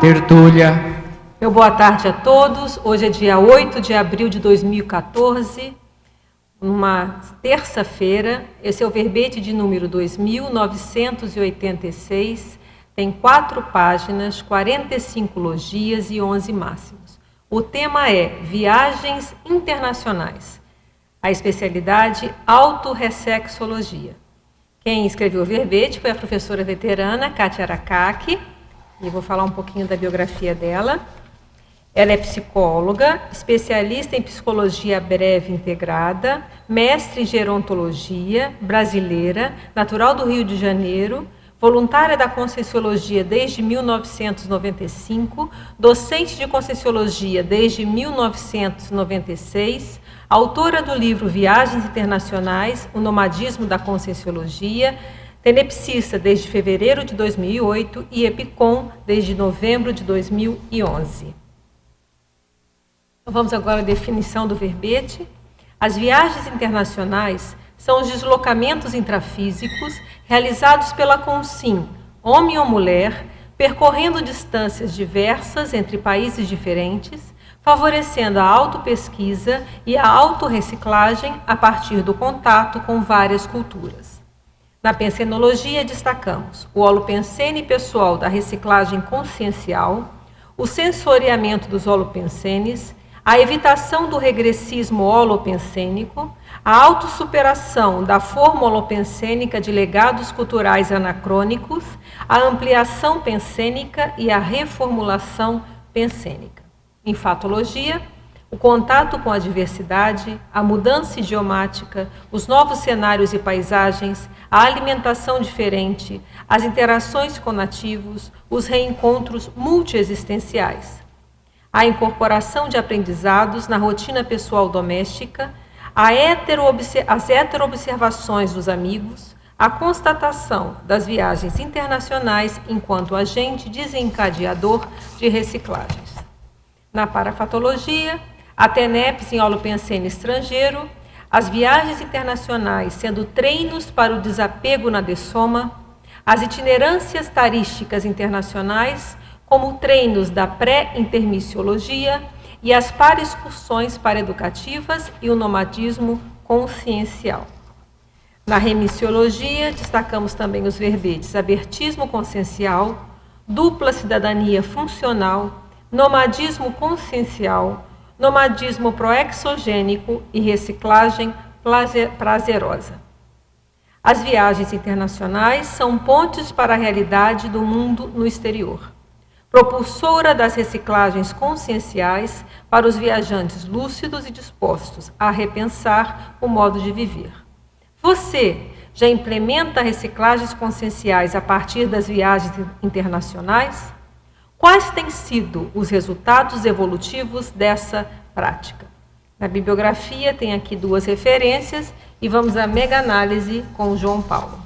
tertúlia. Meu boa tarde a todos. Hoje é dia 8 de abril de 2014, uma terça-feira. Esse é o verbete de número 2986, tem 4 páginas, 45 logias e 11 máximos. O tema é Viagens Internacionais. A especialidade autorressexologia. Quem escreveu o verbete foi a professora veterana Kátia Aracaki, e vou falar um pouquinho da biografia dela. Ela é psicóloga, especialista em psicologia breve integrada, mestre em gerontologia, brasileira, natural do Rio de Janeiro, voluntária da Conscienciologia desde 1995, docente de Conscienciologia desde 1996, autora do livro Viagens Internacionais, o Nomadismo da Conscienciologia, tenepsista desde fevereiro de 2008 e EPICOM desde novembro de 2011. Então, vamos agora à definição do verbete. As viagens internacionais são os deslocamentos intrafísicos realizados pela consim, homem ou mulher, percorrendo distâncias diversas entre países diferentes, favorecendo a autopesquisa e a autorreciclagem a partir do contato com várias culturas. Na pensenologia, destacamos o holopensene pessoal da reciclagem consciencial, o sensoriamento dos holopensenes, a evitação do regressismo holopensênico, a autossuperação da forma holopensênica de legados culturais anacrônicos, a ampliação pensênica e a reformulação pensênica. Em fatologia, o contato com a diversidade, a mudança idiomática, os novos cenários e paisagens, a alimentação diferente, as interações com nativos, os reencontros multiexistenciais, a incorporação de aprendizados na rotina pessoal doméstica, as heteroobservações dos amigos, a constatação das viagens internacionais enquanto agente desencadeador de reciclagens. Na parafatologia, a tenepse em holopensene estrangeiro, as viagens internacionais sendo treinos para o desapego na dessoma, as itinerâncias tarísticas internacionais como treinos da pré-intermissiologia e as para-excursões para-educativas e o nomadismo consciencial. Na remissiologia, destacamos também os verbetes abertismo consciencial, dupla cidadania funcional, nomadismo consciencial, nomadismo proexogênico e reciclagem prazerosa. As viagens internacionais são pontes para a realidade do mundo no exterior, propulsora das reciclagens conscienciais para os viajantes lúcidos e dispostos a repensar o modo de viver. Você já implementa reciclagens conscienciais a partir das viagens internacionais? Quais têm sido os resultados evolutivos dessa prática? Na bibliografia tem aqui 2 referências e vamos à mega-análise com o João Paulo.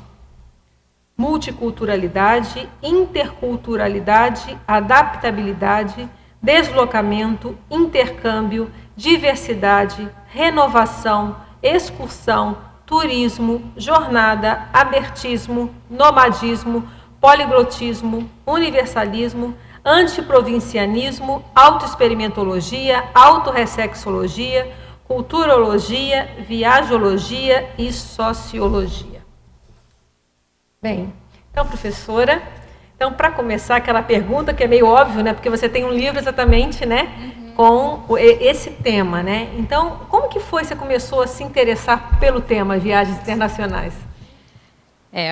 Multiculturalidade, interculturalidade, adaptabilidade, deslocamento, intercâmbio, diversidade, renovação, excursão, turismo, jornada, abertismo, nomadismo, poliglotismo, universalismo, antiprovincianismo, autoexperimentologia, autorressexologia, culturologia, viajologia e sociologia. Bem, então, professora, para começar aquela pergunta que é meio óbvio, né, porque você tem um livro exatamente, né, com esse tema, né? Então, como que foi que você começou a se interessar pelo tema viagens internacionais?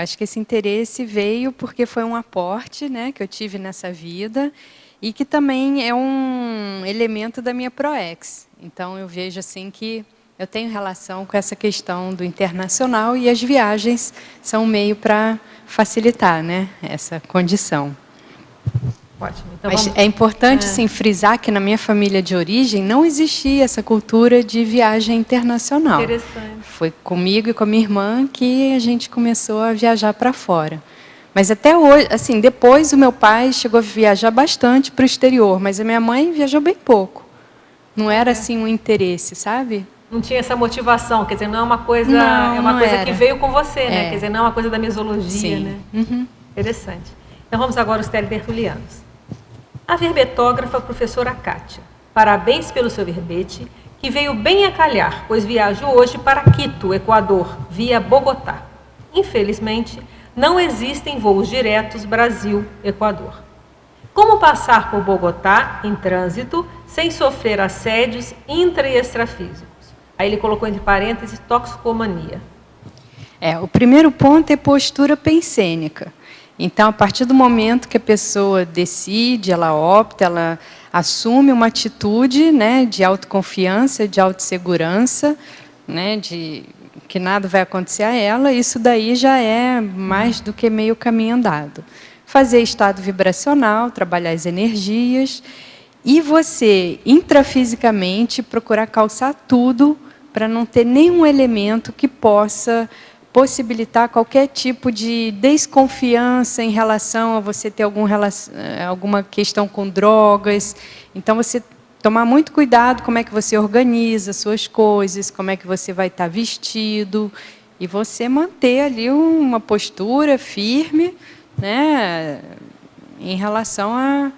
Acho que esse interesse veio porque foi um aporte, né, que eu tive nessa vida e que também é um elemento da minha ProEx. Então, eu vejo assim que eu tenho relação com essa questão do internacional e as viagens são um meio para facilitar, né, essa condição. Ótimo. Então, mas é importante sim, frisar que na minha família de origem não existia essa cultura de viagem internacional. Interessante. Foi comigo e com a minha irmã que a gente começou a viajar para fora. Mas até hoje, assim, depois o meu pai chegou a viajar bastante para o exterior, mas a minha mãe viajou bem pouco. Não era assim um interesse, sabe? Não tinha essa motivação, quer dizer, não é uma coisa, é uma coisa que veio com você, né? Quer dizer, não é uma coisa da mesologia, sim, né? Uhum. Interessante. Então vamos agora aos teletertulianos. A verbetógrafa professora Kátia. Parabéns pelo seu verbete, que veio bem a calhar, pois viajo hoje para Quito, Equador, via Bogotá. Infelizmente, não existem voos diretos Brasil-Equador. Como passar por Bogotá, em trânsito, sem sofrer assédios intra- e extrafísicos? Aí ele colocou entre parênteses toxicomania. O primeiro ponto é postura pensênica. Então, a partir do momento que a pessoa decide, ela opta, ela assume uma atitude, né, de autoconfiança, de autossegurança, né, de que nada vai acontecer a ela, isso daí já é mais do que meio caminho andado. Fazer estado vibracional, trabalhar as energias, e você, intrafisicamente, procurar calçar tudo para não ter nenhum elemento que possa possibilitar qualquer tipo de desconfiança em relação a você ter alguma questão com drogas. Então, você tomar muito cuidado como é que você organiza suas coisas, como é que você vai estar vestido, e você manter ali uma postura firme, né, em relação a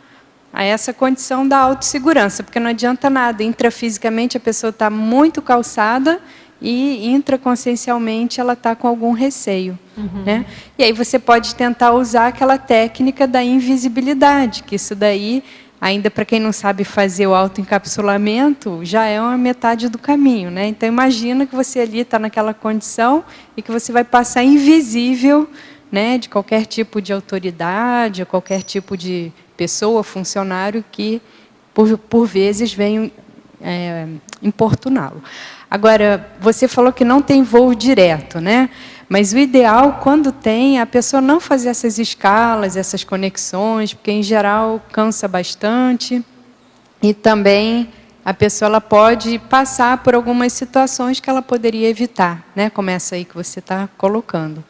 essa condição da autossegurança, porque não adianta nada, intrafisicamente a pessoa está muito calçada e intraconsciencialmente ela está com algum receio. Né? E aí você pode tentar usar aquela técnica da invisibilidade, que isso daí, ainda para quem não sabe fazer o autoencapsulamento, já é uma metade do caminho. Né? Então, imagina que você ali está naquela condição e que você vai passar invisível, né, de qualquer tipo de autoridade, ou qualquer tipo de pessoa, funcionário que, por vezes, venham importuná-lo. Agora, você falou que não tem voo direto, né? Mas o ideal, quando tem, é a pessoa não fazer essas escalas, essas conexões, porque, em geral, cansa bastante. E também a pessoa ela pode passar por algumas situações que ela poderia evitar, né? Como essa aí que você está colocando.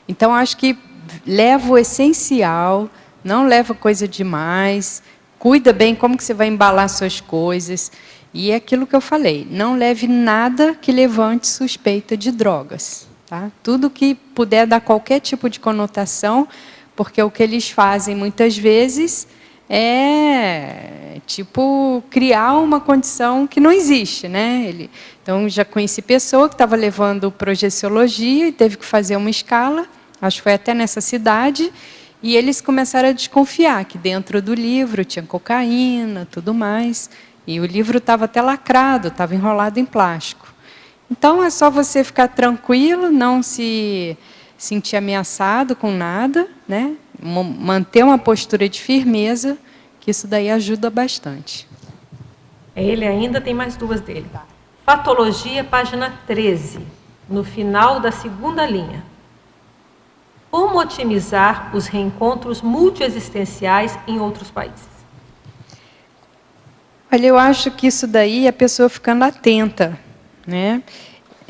Então, acho que leva o essencial, não leva coisa demais, cuida bem como que você vai embalar suas coisas. E é aquilo que eu falei, não leve nada que levante suspeita de drogas. Tá? Tudo que puder dar qualquer tipo de conotação, porque o que eles fazem muitas vezes é tipo criar uma condição que não existe. Né? Então, já conheci pessoa que estava levando projeciologia e teve que fazer uma escala, acho que foi até nessa cidade, e eles começaram a desconfiar que dentro do livro tinha cocaína, tudo mais. E o livro estava até lacrado, estava enrolado em plástico. Então, é só você ficar tranquilo, não se sentir ameaçado com nada, né? Manter uma postura de firmeza, que isso daí ajuda bastante. Ele ainda tem mais duas dele. Patologia, página 13, no final da segunda linha. Como otimizar os reencontros multiexistenciais em outros países? Olha, eu acho que isso daí é a pessoa ficando atenta. Né?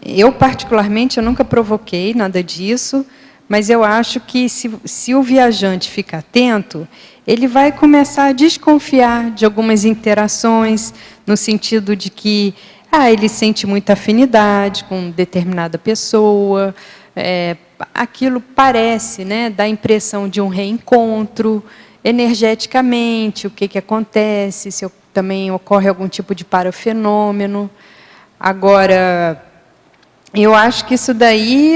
Eu, particularmente, eu nunca provoquei nada disso, mas eu acho que se o viajante ficar atento, ele vai começar a desconfiar de algumas interações, no sentido de que ele sente muita afinidade com determinada pessoa, aquilo parece, né, dá a impressão de um reencontro, energeticamente, o que acontece, se também ocorre algum tipo de parafenômeno. Agora, eu acho que isso daí,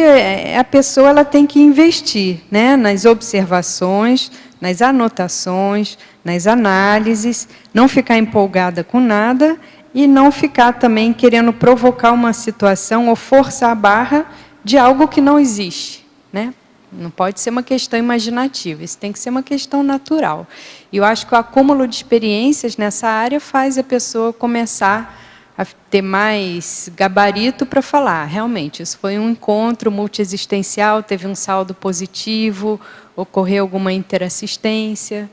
a pessoa ela tem que investir, né, nas observações, nas anotações, nas análises, não ficar empolgada com nada e não ficar também querendo provocar uma situação ou forçar a barra de algo que não existe. Né? Não pode ser uma questão imaginativa, isso tem que ser uma questão natural. E eu acho que o acúmulo de experiências nessa área faz a pessoa começar a ter mais gabarito para falar, realmente, isso foi um encontro multiexistencial, teve um saldo positivo, ocorreu alguma interassistência,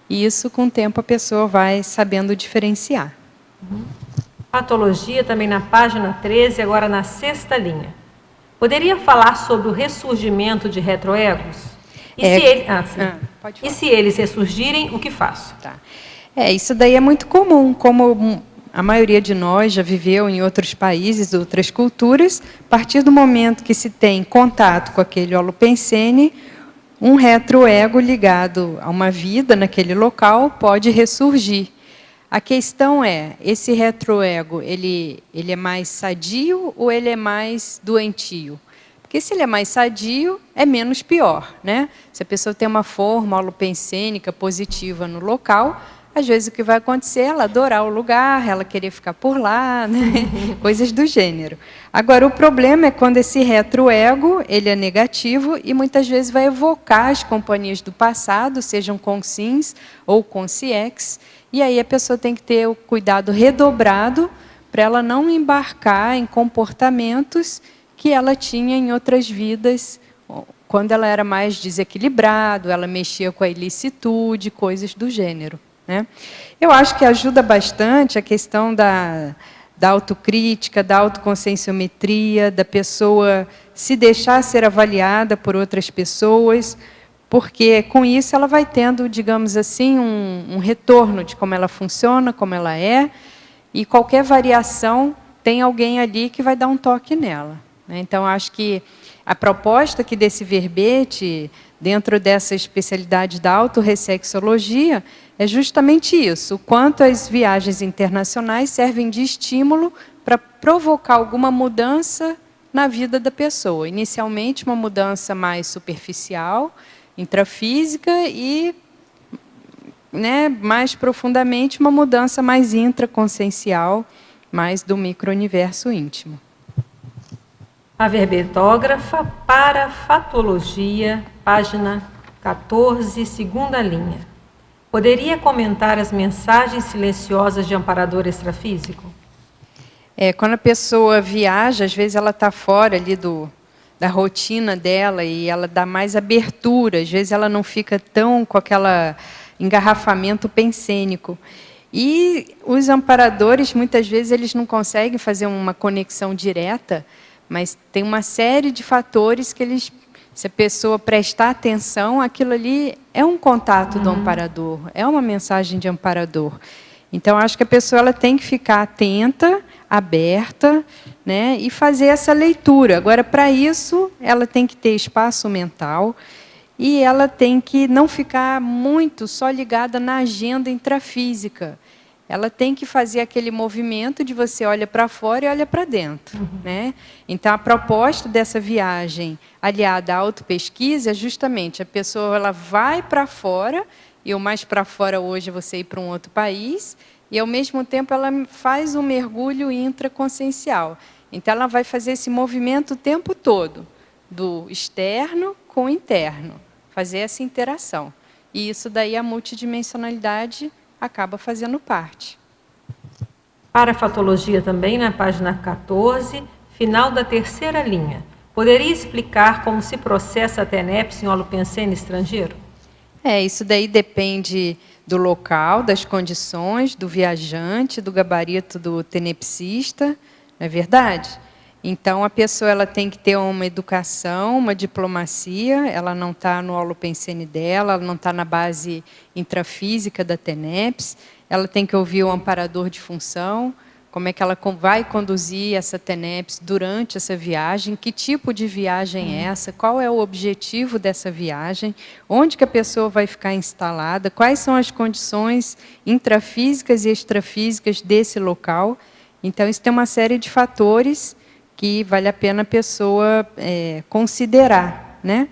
e isso, com o tempo, a pessoa vai sabendo diferenciar. Patologia, também na página 13, agora na sexta linha. Poderia falar sobre o ressurgimento de retroegos? E se eles ressurgirem, o que faço? Tá. Isso daí é muito comum, como a maioria de nós já viveu em outros países, outras culturas. A partir do momento que se tem contato com aquele holopensene, um retroego ligado a uma vida naquele local pode ressurgir. A questão é, esse retroego, ele é mais sadio ou ele é mais doentio? Porque se ele é mais sadio, é menos pior, né? Se a pessoa tem uma forma holopensênica positiva no local, às vezes o que vai acontecer é ela adorar o lugar, ela querer ficar por lá, né? Coisas do gênero. Agora, o problema é quando esse retroego, ele é negativo e muitas vezes vai evocar as companhias do passado, sejam consciens ou consciex, e aí a pessoa tem que ter o cuidado redobrado para ela não embarcar em comportamentos que ela tinha em outras vidas, quando ela era mais desequilibrada, ela mexia com a ilicitude, coisas do gênero, né? Eu acho que ajuda bastante a questão da autocrítica, da autoconscienciometria, da pessoa se deixar ser avaliada por outras pessoas, porque com isso ela vai tendo, digamos assim, um retorno de como ela funciona, como ela é, e qualquer variação tem alguém ali que vai dar um toque nela. Então, acho que a proposta aqui desse verbete, dentro dessa especialidade da autorreflexologia, é justamente isso, o quanto as viagens internacionais servem de estímulo para provocar alguma mudança na vida da pessoa. Inicialmente, uma mudança mais superficial, intrafísica e, né, mais profundamente, uma mudança mais intraconsciencial, mais do micro-universo íntimo. A verbetógrafa para fatologia, página 14, segunda linha. Poderia comentar as mensagens silenciosas de amparador extrafísico? Quando a pessoa viaja, às vezes ela está fora ali da rotina dela e ela dá mais abertura, às vezes ela não fica tão com aquele engarrafamento pensênico. E os amparadores, muitas vezes, eles não conseguem fazer uma conexão direta, mas tem uma série de fatores que eles, se a pessoa prestar atenção, aquilo ali é um contato do amparador, é uma mensagem de amparador. Então, acho que a pessoa ela tem que ficar atenta, aberta, né, e fazer essa leitura. Agora, para isso, ela tem que ter espaço mental e ela tem que não ficar muito só ligada na agenda intrafísica. Ela tem que fazer aquele movimento de você olha para fora e olha para dentro, né? Então, a proposta dessa viagem, aliada à autopesquisa, é justamente a pessoa ela vai para fora, e o mais para fora hoje é você ir para um outro país, e, ao mesmo tempo, ela faz um mergulho intraconsciencial. Então, ela vai fazer esse movimento o tempo todo, do externo com o interno, fazer essa interação. E isso daí, a multidimensionalidade acaba fazendo parte. Para a fatologia também, na página 14, final da terceira linha. Poderia explicar como se processa a TENEPS em holopensene estrangeiro? Isso daí depende do local, das condições, do viajante, do gabarito do tenepsista, não é verdade? Então, a pessoa ela tem que ter uma educação, uma diplomacia, ela não está no holopensene dela, ela não está na base intrafísica da TENEPS, ela tem que ouvir o amparador de função, como é que ela vai conduzir essa TENEPS durante essa viagem, que tipo de viagem é essa, qual é o objetivo dessa viagem, onde que a pessoa vai ficar instalada, quais são as condições intrafísicas e extrafísicas desse local. Então, isso tem uma série de fatores que vale a pena a pessoa considerar, né?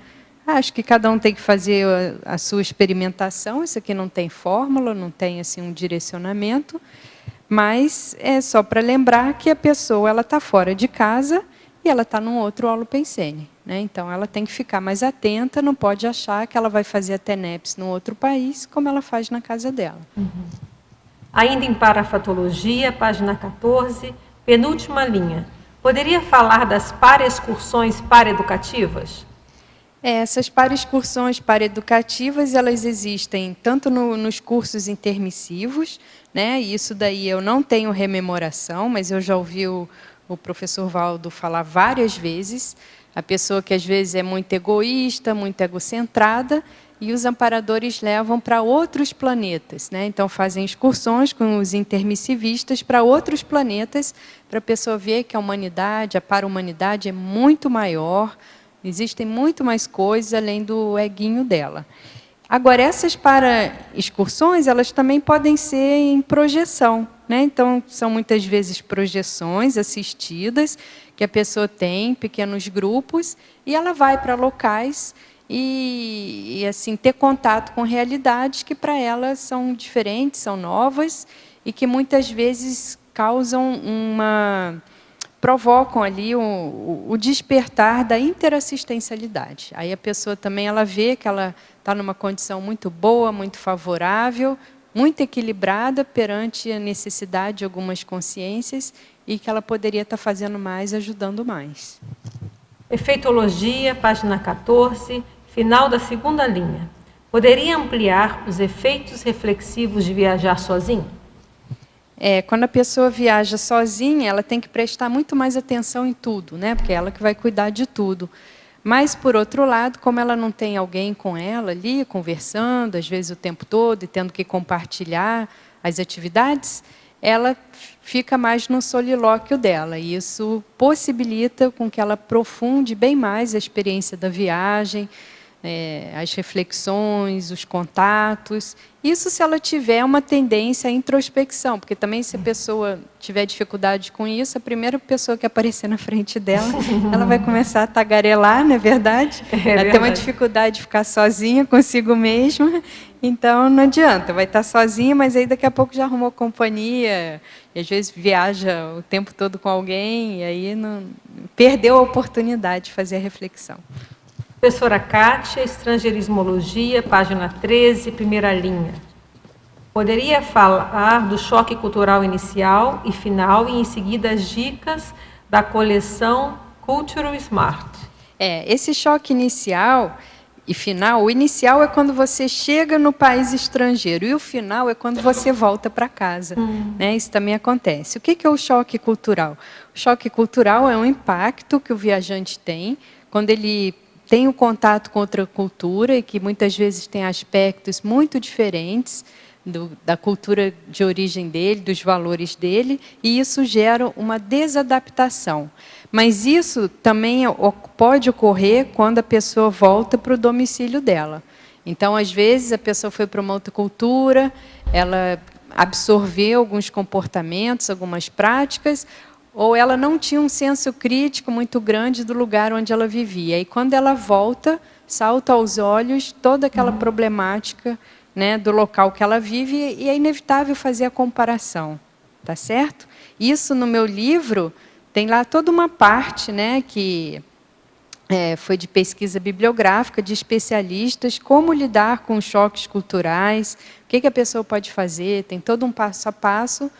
Acho que cada um tem que fazer a sua experimentação, isso aqui não tem fórmula, não tem assim, um direcionamento, mas é só para lembrar que a pessoa está fora de casa e ela está num outro holopensene, né? Então, ela tem que ficar mais atenta, não pode achar que ela vai fazer a TENEPS num outro país, como ela faz na casa dela. Ainda em parafatologia, página 14, penúltima linha. Poderia falar das paraexcursões paraeducativas? Essas paraexcursões paraeducativas, elas existem tanto nos cursos intermissivos, né? Isso daí eu não tenho rememoração, mas eu já ouvi o professor Valdo falar várias vezes. A pessoa que às vezes é muito egoísta, muito egocentrada, e os amparadores levam para outros planetas, né? Então, fazem excursões com os intermissivistas para outros planetas, para a pessoa ver que a humanidade, a para-humanidade é muito maior, Existem muito mais coisas além do eguinho dela. Agora, essas para-excursões, elas também podem ser em projeção, né? Então, são muitas vezes projeções assistidas, que a pessoa tem em pequenos grupos, e ela vai para locais e assim, ter contato com realidades que, para ela, são diferentes, são novas, e que, muitas vezes, provocam ali o despertar da interassistencialidade. Aí a pessoa também ela vê que ela está numa condição muito boa, muito favorável, muito equilibrada perante a necessidade de algumas consciências e que ela poderia estar fazendo mais, ajudando mais. Efeitologia, página 14, final da segunda linha. Poderia ampliar os efeitos reflexivos de viajar sozinho? Quando a pessoa viaja sozinha, ela tem que prestar muito mais atenção em tudo, né? Porque é ela que vai cuidar de tudo. Mas, por outro lado, como ela não tem alguém com ela ali, conversando, às vezes o tempo todo, e tendo que compartilhar as atividades, ela fica mais no solilóquio dela. E isso possibilita com que ela aprofunde bem mais a experiência da viagem, as reflexões, os contatos. Isso se ela tiver uma tendência à introspecção, porque também se a pessoa tiver dificuldade com isso, a primeira pessoa que aparecer na frente dela, ela vai começar a tagarelar, não é verdade? Ela tem uma dificuldade de ficar sozinha consigo mesma, então não adianta, vai estar sozinha, mas aí daqui a pouco já arrumou companhia, e às vezes viaja o tempo todo com alguém, e aí perdeu a oportunidade de fazer a reflexão. Professora Kátia, Estrangeirismologia, página 13, primeira linha. Poderia falar do choque cultural inicial e final e, em seguida, as dicas da coleção Cultural Smart? Esse choque inicial e final, o inicial é quando você chega no país estrangeiro e o final é quando você volta para casa. Né? Isso também acontece. O que é o choque cultural? O choque cultural é um impacto que o viajante tem quando ele tem o contato com outra cultura e que muitas vezes tem aspectos muito diferentes da cultura de origem dele, dos valores dele, e isso gera uma desadaptação. Mas isso também pode ocorrer quando a pessoa volta para o domicílio dela. Então, às vezes, a pessoa foi para uma outra cultura, ela absorveu alguns comportamentos, algumas práticas, ou ela não tinha um senso crítico muito grande do lugar onde ela vivia. E quando ela volta, salta aos olhos toda aquela problemática, né, do local que ela vive, e é inevitável fazer a comparação. Tá certo? Isso, no meu livro, tem lá toda uma parte, né, que foi de pesquisa bibliográfica, de especialistas, como lidar com choques culturais, o que a pessoa pode fazer, tem todo um passo a passo,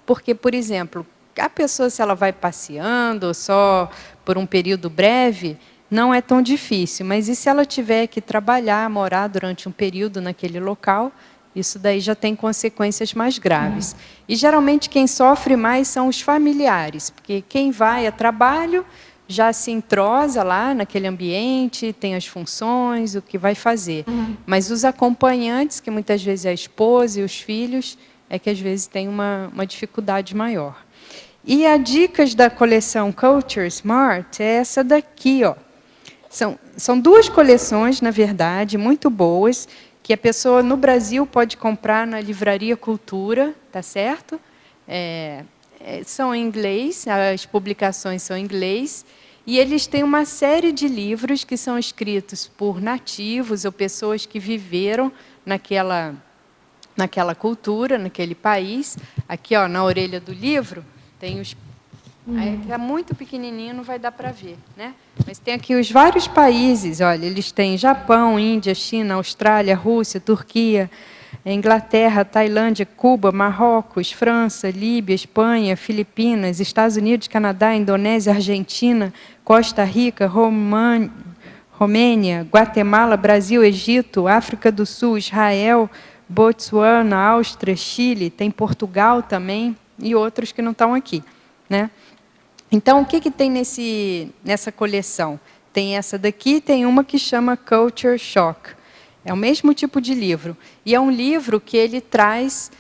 porque, por exemplo, a pessoa, se ela vai passeando ou só por um período breve, não é tão difícil. Mas e se ela tiver que trabalhar, morar durante um período naquele local, isso daí já tem consequências mais graves. E, geralmente, quem sofre mais são os familiares, porque quem vai a trabalho já se entrosa lá naquele ambiente, tem as funções, o que vai fazer. Mas os acompanhantes, que muitas vezes é a esposa e os filhos, é que às vezes tem uma dificuldade maior. E as dicas da coleção Culture Smart é essa daqui, ó. São duas coleções, na verdade, muito boas, que a pessoa no Brasil pode comprar na Livraria Cultura, tá certo? São em inglês, as publicações são em inglês, e eles têm uma série de livros que são escritos por nativos ou pessoas que viveram naquela cultura, naquele país. Aqui, ó, na orelha do livro, tem os... Aí é muito pequenininho, não vai dar para ver, né? Mas tem aqui os vários países, olha, eles têm Japão, Índia, China, Austrália, Rússia, Turquia, Inglaterra, Tailândia, Cuba, Marrocos, França, Líbia, Espanha, Filipinas, Estados Unidos, Canadá, Indonésia, Argentina, Costa Rica, Romênia, Guatemala, Brasil, Egito, África do Sul, Israel, Botsuana, Áustria, Chile, tem Portugal também, e outros que não estão aqui, né? Então, o que tem nessa coleção? Tem essa daqui, tem uma que chama Culture Shock. É o mesmo tipo de livro. E é um livro que ele traz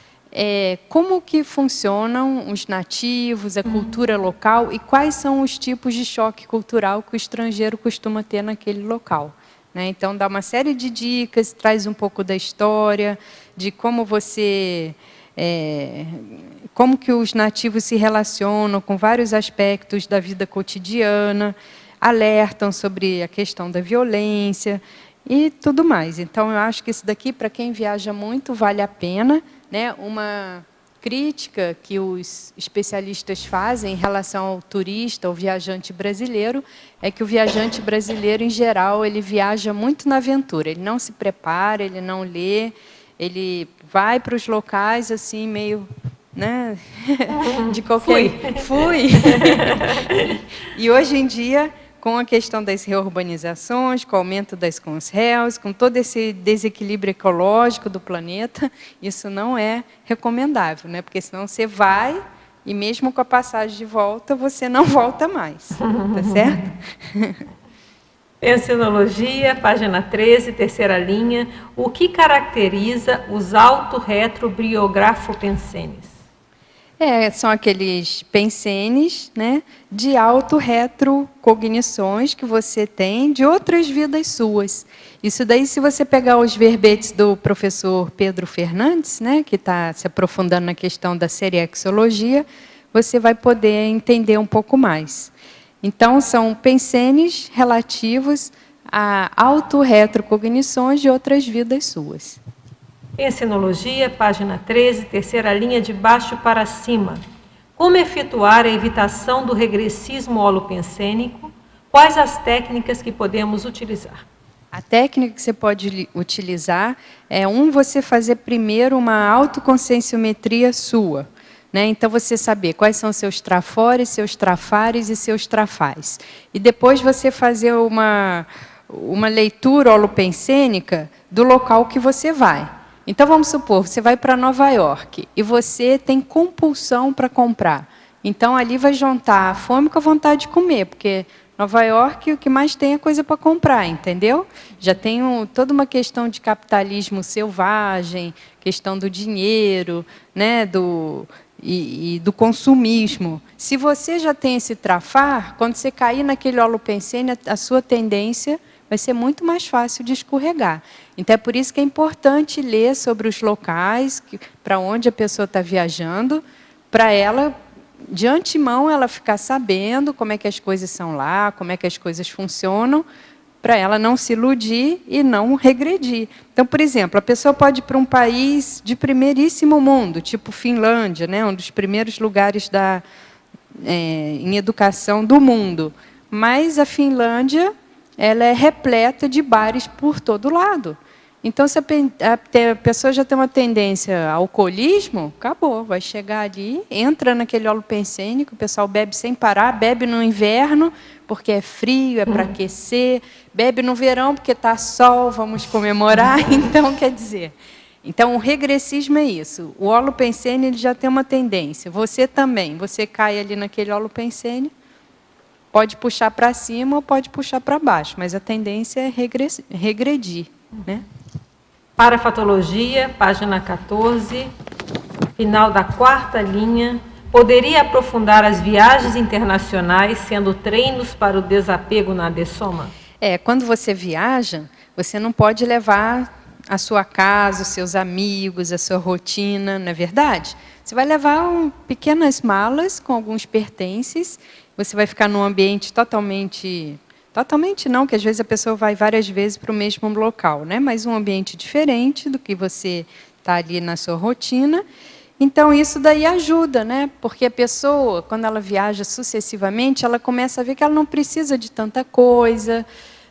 como que funcionam os nativos, a cultura local e quais são os tipos de choque cultural que o estrangeiro costuma ter naquele local. Né? Então, dá uma série de dicas, traz um pouco da história, de como como que os nativos se relacionam com vários aspectos da vida cotidiana, alertam sobre a questão da violência e tudo mais. Então, eu acho que isso daqui, para quem viaja muito, vale a pena. Né? Uma crítica que os especialistas fazem em relação ao turista, ao viajante brasileiro, é que o viajante brasileiro, em geral, ele viaja muito na aventura. Ele não se prepara, ele não lê, ele vai para os locais assim, meio... Né? De qualquer... Fui! E hoje em dia, com a questão das reurbanizações, com o aumento das conréus, com todo esse desequilíbrio ecológico do planeta, isso não é recomendável, né? Porque senão você vai e mesmo com a passagem de volta, você não volta mais. Tá certo? Pensinologia, página 13, terceira linha. O que caracteriza os autorretrobriografopensenes? São aqueles pensenes, né, de autorretrocognições que você tem de outras vidas suas. Isso daí, se você pegar os verbetes do professor Pedro Fernandes, né, que está se aprofundando na questão da seriexologia, você vai poder entender um pouco mais. Então, são pensenes relativos a autorretrocognições de outras vidas suas. Pensinologia, página 13, terceira linha de baixo para cima. Como efetuar a evitação do regressismo holopensênico? Quais as técnicas que podemos utilizar? A técnica que você pode utilizar é você fazer primeiro uma autoconscienciometria sua. Né? Então, você saber quais são seus trafores, seus trafares e seus trafais. E depois você fazer uma leitura holopensênica do local que você vai. Então, vamos supor, você vai para Nova York e você tem compulsão para comprar. Então, ali vai juntar a fome com a vontade de comer, porque Nova York o que mais tem é coisa para comprar, entendeu? Já tem toda uma questão de capitalismo selvagem, questão do dinheiro, né, do consumismo. Se você já tem esse trafar, quando você cair naquele holopensene, a sua tendência vai ser muito mais fácil de escorregar. Então, é por isso que é importante ler sobre os locais, para onde a pessoa está viajando, para ela, de antemão, ela ficar sabendo como é que as coisas são lá, como é que as coisas funcionam, para ela não se iludir e não regredir. Então, por exemplo, a pessoa pode ir para um país de primeiríssimo mundo, tipo Finlândia, né, um dos primeiros lugares em educação do mundo. Mas a Finlândia, ela é repleta de bares por todo lado. Então, se a pessoa já tem uma tendência ao alcoolismo, acabou, vai chegar ali, entra naquele holopensênico, o pessoal bebe sem parar, bebe no inverno, porque é frio, é para aquecer, bebe no verão, porque está sol, vamos comemorar. Então, quer dizer... Então, o regressismo é isso. O holopensene, ele já tem uma tendência. Você também, você cai ali naquele holopensene, pode puxar para cima ou pode puxar para baixo, mas a tendência é regredir. Né? Parafatologia, página 14, final da quarta linha. Poderia aprofundar as viagens internacionais sendo treinos para o desapego na addessoma? Quando você viaja, você não pode levar a sua casa, os seus amigos, a sua rotina, não é verdade? Você vai levar pequenas malas com alguns pertences, você vai ficar num ambiente totalmente não, que às vezes a pessoa vai várias vezes para o mesmo local, né? Mas um ambiente diferente do que você está ali na sua rotina. Então, isso daí ajuda, né? Porque a pessoa, quando ela viaja sucessivamente, ela começa a ver que ela não precisa de tanta coisa,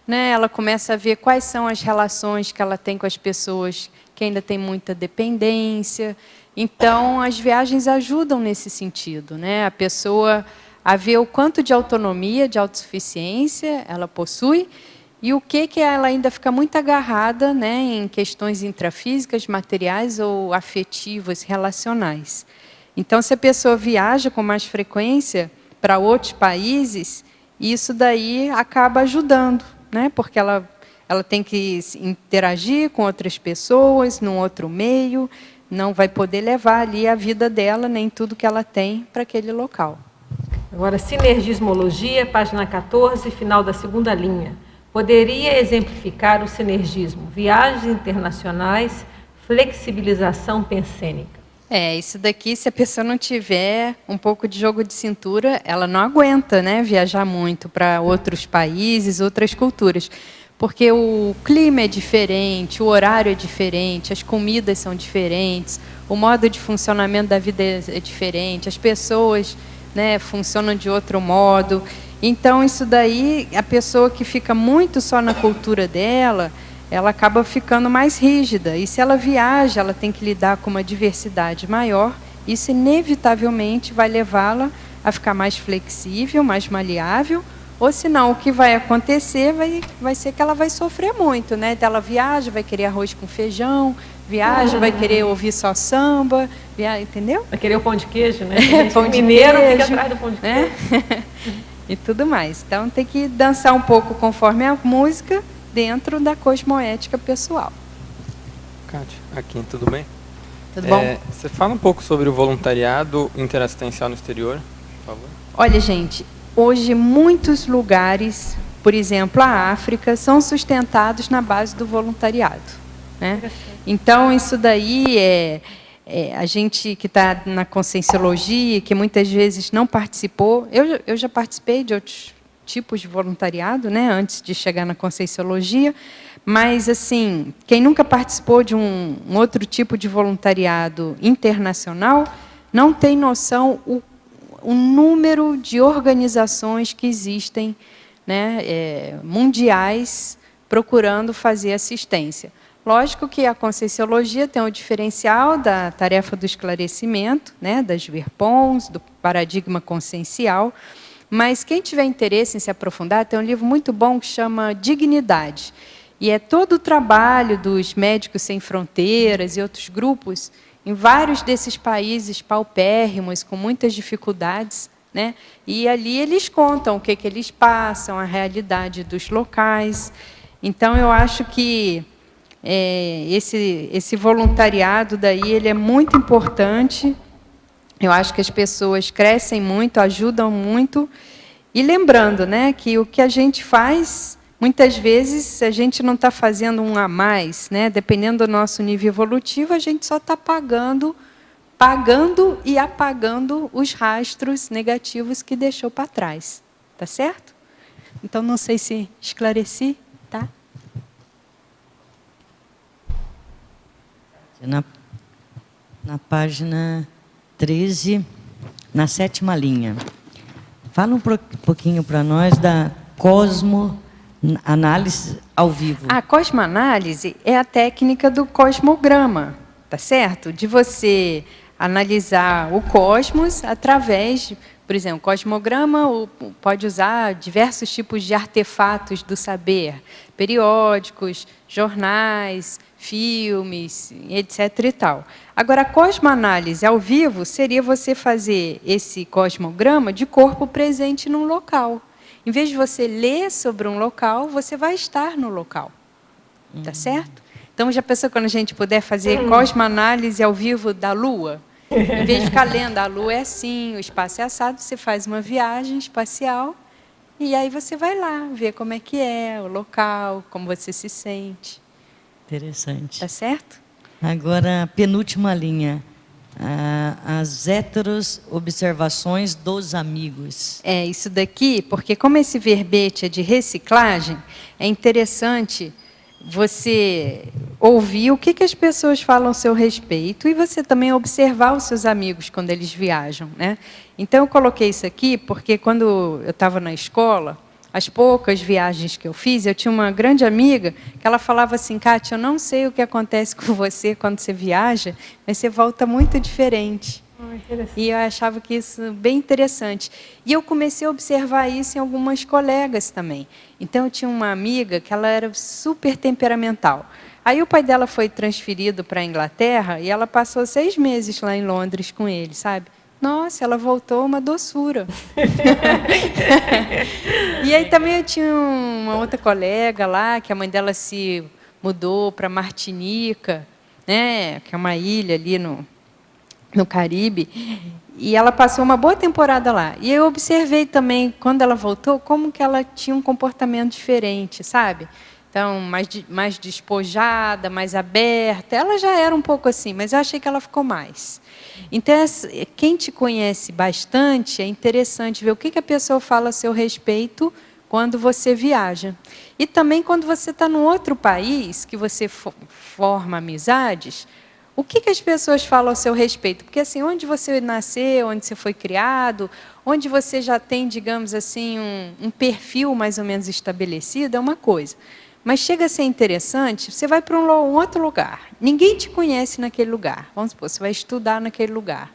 né? Ela começa a ver quais são as relações que ela tem com as pessoas que ainda têm muita dependência. Então, as viagens ajudam nesse sentido, né? A pessoa a ver o quanto de autonomia, de autossuficiência ela possui e o que ela ainda fica muito agarrada, né, em questões intrafísicas, materiais ou afetivas, relacionais. Então, se a pessoa viaja com mais frequência para outros países, isso daí acaba ajudando, né, porque ela tem que interagir com outras pessoas, num outro meio, não vai poder levar ali a vida dela, nem tudo que ela tem para aquele local. Agora, sinergismologia, página 14, final da segunda linha. Poderia exemplificar o sinergismo? Viagens internacionais, flexibilização pensênica. Isso daqui, se a pessoa não tiver um pouco de jogo de cintura, ela não aguenta, né, viajar muito para outros países, outras culturas. Porque o clima é diferente, o horário é diferente, as comidas são diferentes, o modo de funcionamento da vida é diferente, as pessoas, né, funcionam de outro modo. Então, isso daí, a pessoa que fica muito só na cultura dela, ela acaba ficando mais rígida. E se ela viaja, ela tem que lidar com uma diversidade maior, isso inevitavelmente vai levá-la a ficar mais flexível, mais maleável, ou senão o que vai acontecer vai ser que ela vai sofrer muito, né? Ela viaja, vai querer arroz com feijão, viaja, vai querer ouvir só samba, entendeu? Vai querer o pão de queijo, né? Pão de mineiro fica atrás do pão de queijo. Né? E tudo mais. Então tem que dançar um pouco conforme a música, dentro da cosmoética pessoal. Kátia, aqui, tudo bem? Tudo bom? Você fala um pouco sobre o voluntariado interassistencial no exterior, por favor? Olha, gente, hoje muitos lugares, por exemplo, a África, são sustentados na base do voluntariado, né? Então, isso daí a gente que está na Conscienciologia, que muitas vezes não participou, eu já participei de outros tipos de voluntariado, né, antes de chegar na Conscienciologia, mas, assim, quem nunca participou de um outro tipo de voluntariado internacional não tem noção o número de organizações que existem, né, mundiais procurando fazer assistência. Lógico que a Conscienciologia tem o diferencial da tarefa do esclarecimento, né, das VIRPONs, do paradigma consciencial, mas quem tiver interesse em se aprofundar, tem um livro muito bom que chama Dignidade. E é todo o trabalho dos Médicos Sem Fronteiras e outros grupos em vários desses países paupérrimos, com muitas dificuldades, né? E ali eles contam o que eles passam, a realidade dos locais. Então, eu acho que esse voluntariado daí, ele é muito importante. Eu acho que as pessoas crescem muito, ajudam muito. E lembrando, né, que o que a gente faz, muitas vezes, se a gente não está fazendo um a mais, né, dependendo do nosso nível evolutivo, a gente só está pagando e apagando os rastros negativos que deixou para trás. Tá certo? Então, não sei se esclareci, tá? Na página 13, na 7ª linha. Fala um pouquinho para nós da cosmoanálise ao vivo. A cosmoanálise é a técnica do cosmograma, tá certo? De você analisar o cosmos através, por exemplo, cosmograma pode usar diversos tipos de artefatos do saber, periódicos, jornais, filmes, etc. e tal. Agora, a cosmoanálise ao vivo seria você fazer esse cosmograma de corpo presente num local. Em vez de você ler sobre um local, você vai estar no local. Tá certo? Então, já pensou quando a gente puder fazer cosmoanálise ao vivo da Lua? Em vez de ficar lendo, a Lua é assim, o espaço é assado, você faz uma viagem espacial e aí você vai lá ver como é que é o local, como você se sente. Interessante. Tá certo? Agora, a penúltima linha. As héteros observações dos amigos. Isso daqui, porque como esse verbete é de reciclagem, é interessante você ouvir o que as pessoas falam ao seu respeito e você também observar os seus amigos quando eles viajam, né? Então, eu coloquei isso aqui porque quando eu estava na escola, as poucas viagens que eu fiz, eu tinha uma grande amiga que ela falava assim, Kátia, eu não sei o que acontece com você quando você viaja, mas você volta muito diferente. E eu achava que isso bem interessante. E eu comecei a observar isso em algumas colegas também. Então, eu tinha uma amiga que ela era super temperamental. Aí o pai dela foi transferido para a Inglaterra e ela passou 6 meses lá em Londres com ele, sabe? Nossa, ela voltou uma doçura. E aí também eu tinha uma outra colega lá, que a mãe dela se mudou para Martinica. né, que é uma ilha ali no Caribe, e ela passou uma boa temporada lá. E eu observei também, quando ela voltou, como que ela tinha um comportamento diferente, sabe? Então, mais despojada, mais aberta. Ela já era um pouco assim, mas eu achei que ela ficou mais. Então, quem te conhece bastante, é interessante ver o que a pessoa fala a seu respeito quando você viaja. E também quando você está num outro país, que você forma amizades, o que as pessoas falam a seu respeito? Porque assim, onde você nasceu, onde você foi criado, onde você já tem, digamos assim, um perfil mais ou menos estabelecido, é uma coisa. Mas chega a ser interessante, você vai para um outro lugar. Ninguém te conhece naquele lugar. Vamos supor, você vai estudar naquele lugar.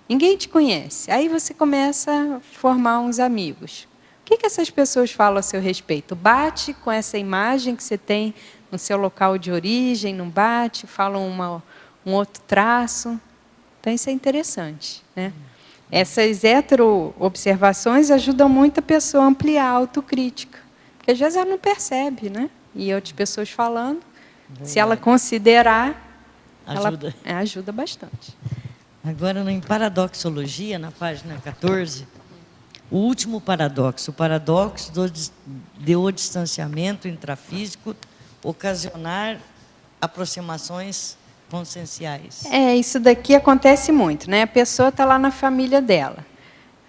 Ninguém te conhece. Aí você começa a formar uns amigos. O que essas pessoas falam a seu respeito? Bate com essa imagem que você tem no seu local de origem? Não bate? Falam um outro traço? Então, isso é interessante, né? Essas hetero-observações ajudam muito a pessoa a ampliar a autocrítica. Porque, às vezes, ela não percebe, né? E outras pessoas falando, se ela considerar, ajuda. Ela ajuda bastante. Agora, em paradoxologia, na página 14, o último paradoxo, o paradoxo do distanciamento intrafísico ocasionar aproximações conscienciais. Isso daqui acontece muito, né? A pessoa está lá na família dela.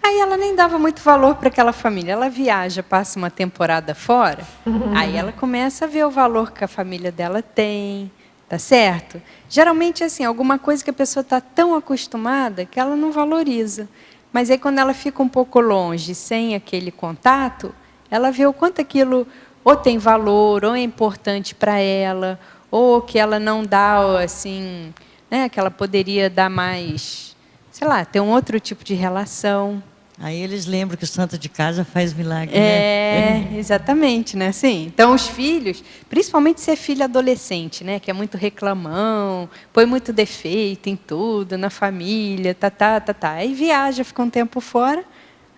Aí ela nem dava muito valor para aquela família. Ela viaja, passa uma temporada fora, aí ela começa a ver o valor que a família dela tem, tá certo? Geralmente, assim, alguma coisa que a pessoa está tão acostumada que ela não valoriza. Mas aí, quando ela fica um pouco longe, sem aquele contato, ela vê o quanto aquilo ou tem valor, ou é importante para ela, ou que ela não dá, assim, né, que ela poderia dar mais, sei lá, ter um outro tipo de relação. Aí eles lembram que o santo de casa faz milagre, né? Exatamente, né? Assim, então, os filhos, principalmente se é filho adolescente, né, que é muito reclamão, põe muito defeito em tudo, na família, aí viaja, fica um tempo fora,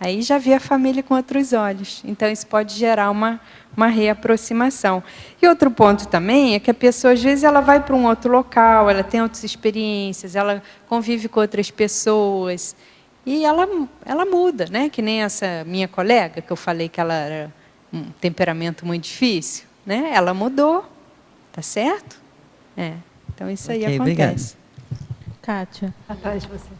aí já vê a família com outros olhos. Então, isso pode gerar uma reaproximação. E outro ponto também é que a pessoa, às vezes, ela vai para um outro local, ela tem outras experiências, ela convive com outras pessoas, e ela muda, né? Que nem essa minha colega, que eu falei que ela era um temperamento muito difícil, né? Ela mudou, tá certo? Então, isso aí acontece. Obrigado. Kátia, atrás de você.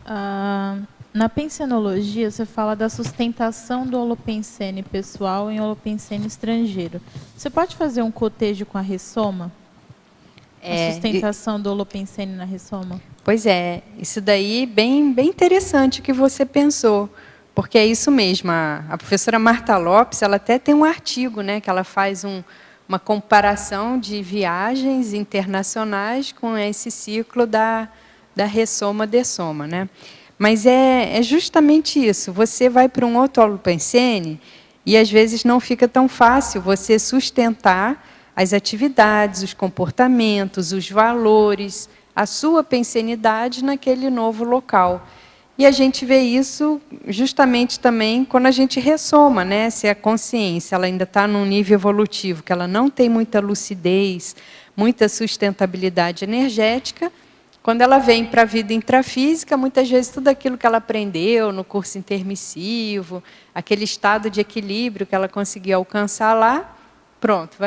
Na pensenologia, você fala da sustentação do holopensene pessoal em holopensene estrangeiro. Você pode fazer um cotejo com a ressoma? A sustentação do holopensene na ressoma? Pois é, isso daí bem interessante que você pensou, porque é isso mesmo. A professora Marta Lopes, ela até tem um artigo, né, que ela faz uma comparação de viagens internacionais com esse ciclo da ressoma-dessoma, né? Mas é justamente isso. Você vai para um outro holopensene e, às vezes, não fica tão fácil você sustentar as atividades, os comportamentos, os valores, a sua pensenidade naquele novo local. E a gente vê isso justamente também quando a gente ressoma, né? Se a consciência ela ainda está num nível evolutivo, que ela não tem muita lucidez, muita sustentabilidade energética, quando ela vem para a vida intrafísica, muitas vezes tudo aquilo que ela aprendeu no curso intermissivo, aquele estado de equilíbrio que ela conseguiu alcançar lá, pronto,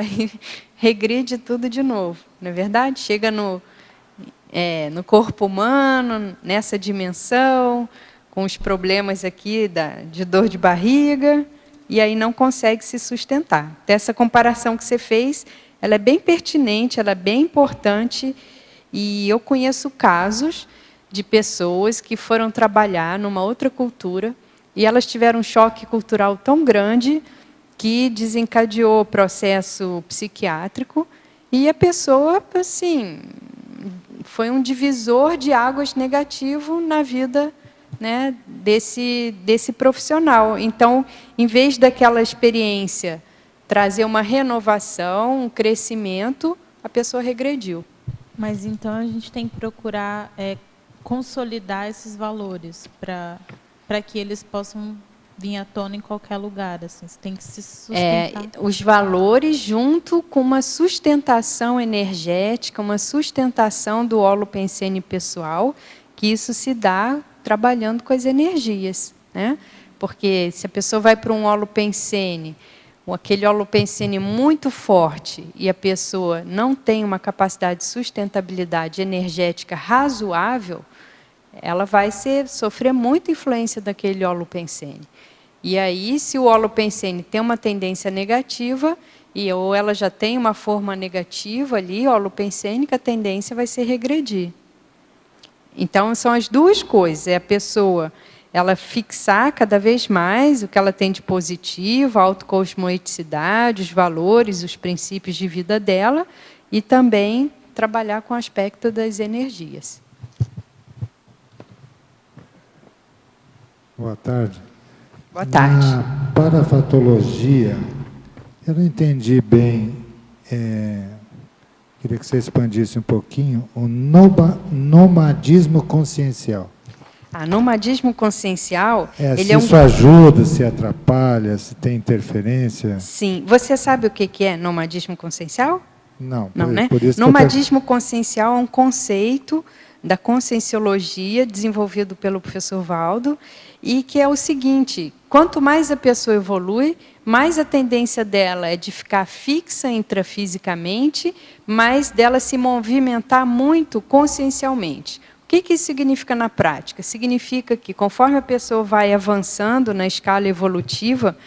regride tudo de novo, não é verdade? Chega no corpo humano, nessa dimensão, com os problemas aqui de dor de barriga, e aí não consegue se sustentar. Então, essa comparação que você fez, ela é bem pertinente, ela é bem importante, e eu conheço casos de pessoas que foram trabalhar numa outra cultura, e elas tiveram um choque cultural tão grande que desencadeou o processo psiquiátrico, e a pessoa, assim, foi um divisor de águas negativo na vida, né, desse profissional. Então, em vez daquela experiência trazer uma renovação, um crescimento, a pessoa regrediu. Mas então a gente tem que procurar consolidar esses valores para que eles possam vir à tona em qualquer lugar, assim, você tem que se sustentar. Os valores junto com uma sustentação energética, uma sustentação do holopensene pessoal, que isso se dá trabalhando com as energias, né? Porque se a pessoa vai para um holopensene, aquele holopensene muito forte, e a pessoa não tem uma capacidade de sustentabilidade energética razoável, ela vai sofrer muita influência daquele holopensene. E aí, se o holopensene tem uma tendência negativa, ou ela já tem uma forma negativa ali, holopensênica, a tendência vai ser regredir. Então, são as duas coisas. É a pessoa ela fixar cada vez mais o que ela tem de positivo, a autocosmoeticidade, os valores, os princípios de vida dela, e também trabalhar com o aspecto das energias. Boa tarde. Boa tarde. Na parafatologia, eu não entendi bem, queria que você expandisse um pouquinho, o nomadismo consciencial. Nomadismo consciencial... se isso ajuda, se atrapalha, se tem interferência? Sim. Você sabe o que é nomadismo consciencial? Não, né? Por isso nomadismo consciencial é um conceito da conscienciologia desenvolvido pelo professor Valdo, e que é o seguinte: quanto mais a pessoa evolui, mais a tendência dela é de ficar fixa intrafisicamente, mais dela se movimentar muito consciencialmente. O que isso significa na prática? Significa que, conforme a pessoa vai avançando na escala evolutiva,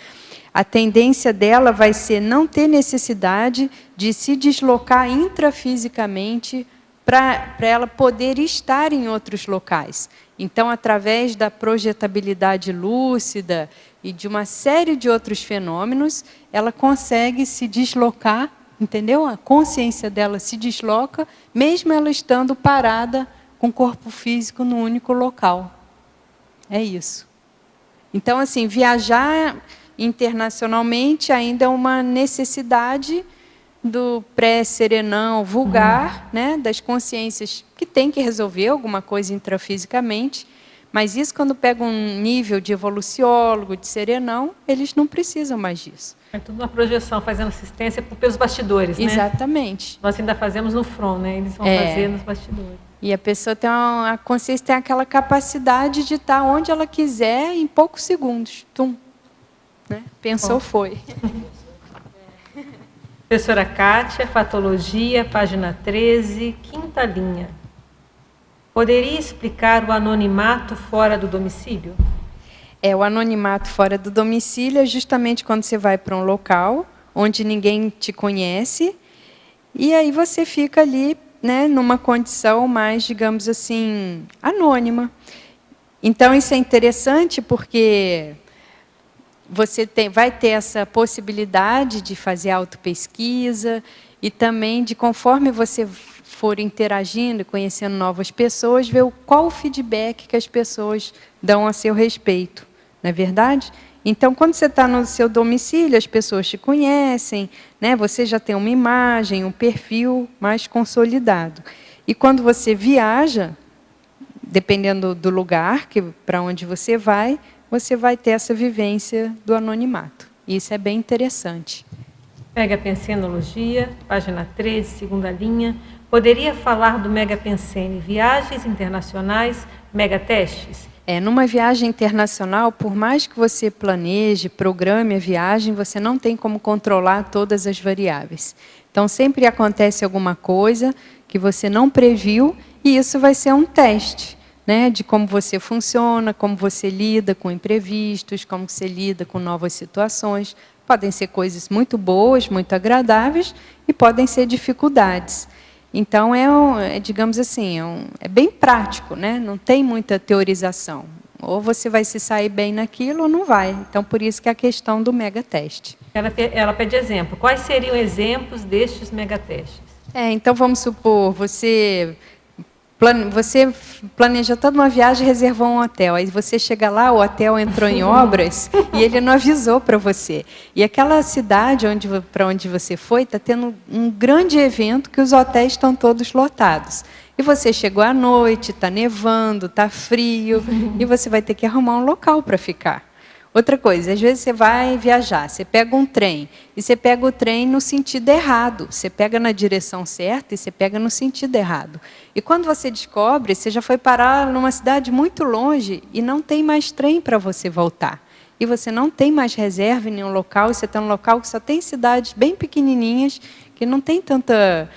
a tendência dela vai ser não ter necessidade de se deslocar intrafisicamente para ela poder estar em outros locais. Então, através da projetabilidade lúcida e de uma série de outros fenômenos, ela consegue se deslocar, entendeu? A consciência dela se desloca, mesmo ela estando parada com o corpo físico no único local. É isso. Então, assim, viajar internacionalmente ainda é uma necessidade do pré-serenão vulgar, né, das consciências que tem que resolver alguma coisa intrafisicamente, mas isso, quando pega um nível de evoluciólogo, de serenão, eles não precisam mais disso. É tudo uma projeção, fazendo assistência pelos bastidores, né? Exatamente. Nós ainda fazemos no front, né? Eles vão fazer nos bastidores. E a pessoa tem a consciência tem aquela capacidade de estar onde ela quiser em poucos segundos. Tum. Né? Pensou, foi. Professora Kátia, Fatologia, página 13, quinta linha. Poderia explicar o anonimato fora do domicílio? O anonimato fora do domicílio é justamente quando você vai para um local onde ninguém te conhece, e aí você fica ali, né, numa condição mais, digamos assim, anônima. Então, isso é interessante porque você vai ter essa possibilidade de fazer autopesquisa e também de, conforme você for interagindo e conhecendo novas pessoas, ver qual o feedback que as pessoas dão a seu respeito. Não é verdade? Então, quando você está no seu domicílio, as pessoas te conhecem, né? Você já tem uma imagem, um perfil mais consolidado. E quando você viaja, dependendo do lugar para onde você vai ter essa vivência do anonimato. Isso é bem interessante. Megapensenologia, página 13, segunda linha. Poderia falar do Megapensene, viagens internacionais, megatestes? Numa viagem internacional, por mais que você planeje, programe a viagem, você não tem como controlar todas as variáveis. Então, sempre acontece alguma coisa que você não previu, e isso vai ser um teste, né, de como você funciona, como você lida com imprevistos, como você lida com novas situações. Podem ser coisas muito boas, muito agradáveis, e podem ser dificuldades. Então, digamos assim, é bem prático, né? Não tem muita teorização. Ou você vai se sair bem naquilo ou não vai. Então, por isso que é a questão do megateste. Ela pede exemplo. Quais seriam exemplos destes megatestes? Então, vamos supor, você planeja toda uma viagem e reservou um hotel. Aí você chega lá, o hotel entrou em obras e ele não avisou para você. E aquela cidade para onde você foi está tendo um grande evento que os hotéis estão todos lotados. E você chegou à noite, está nevando, está frio, e você vai ter que arrumar um local para ficar. Outra coisa, às vezes você vai viajar, você pega um trem, e você pega o trem no sentido errado. Você pega na direção certa e você pega no sentido errado. E quando você descobre, você já foi parar numa cidade muito longe e não tem mais trem para você voltar. E você não tem mais reserva em nenhum local, e você está num local que só tem cidades bem pequenininhas, que não tem tanta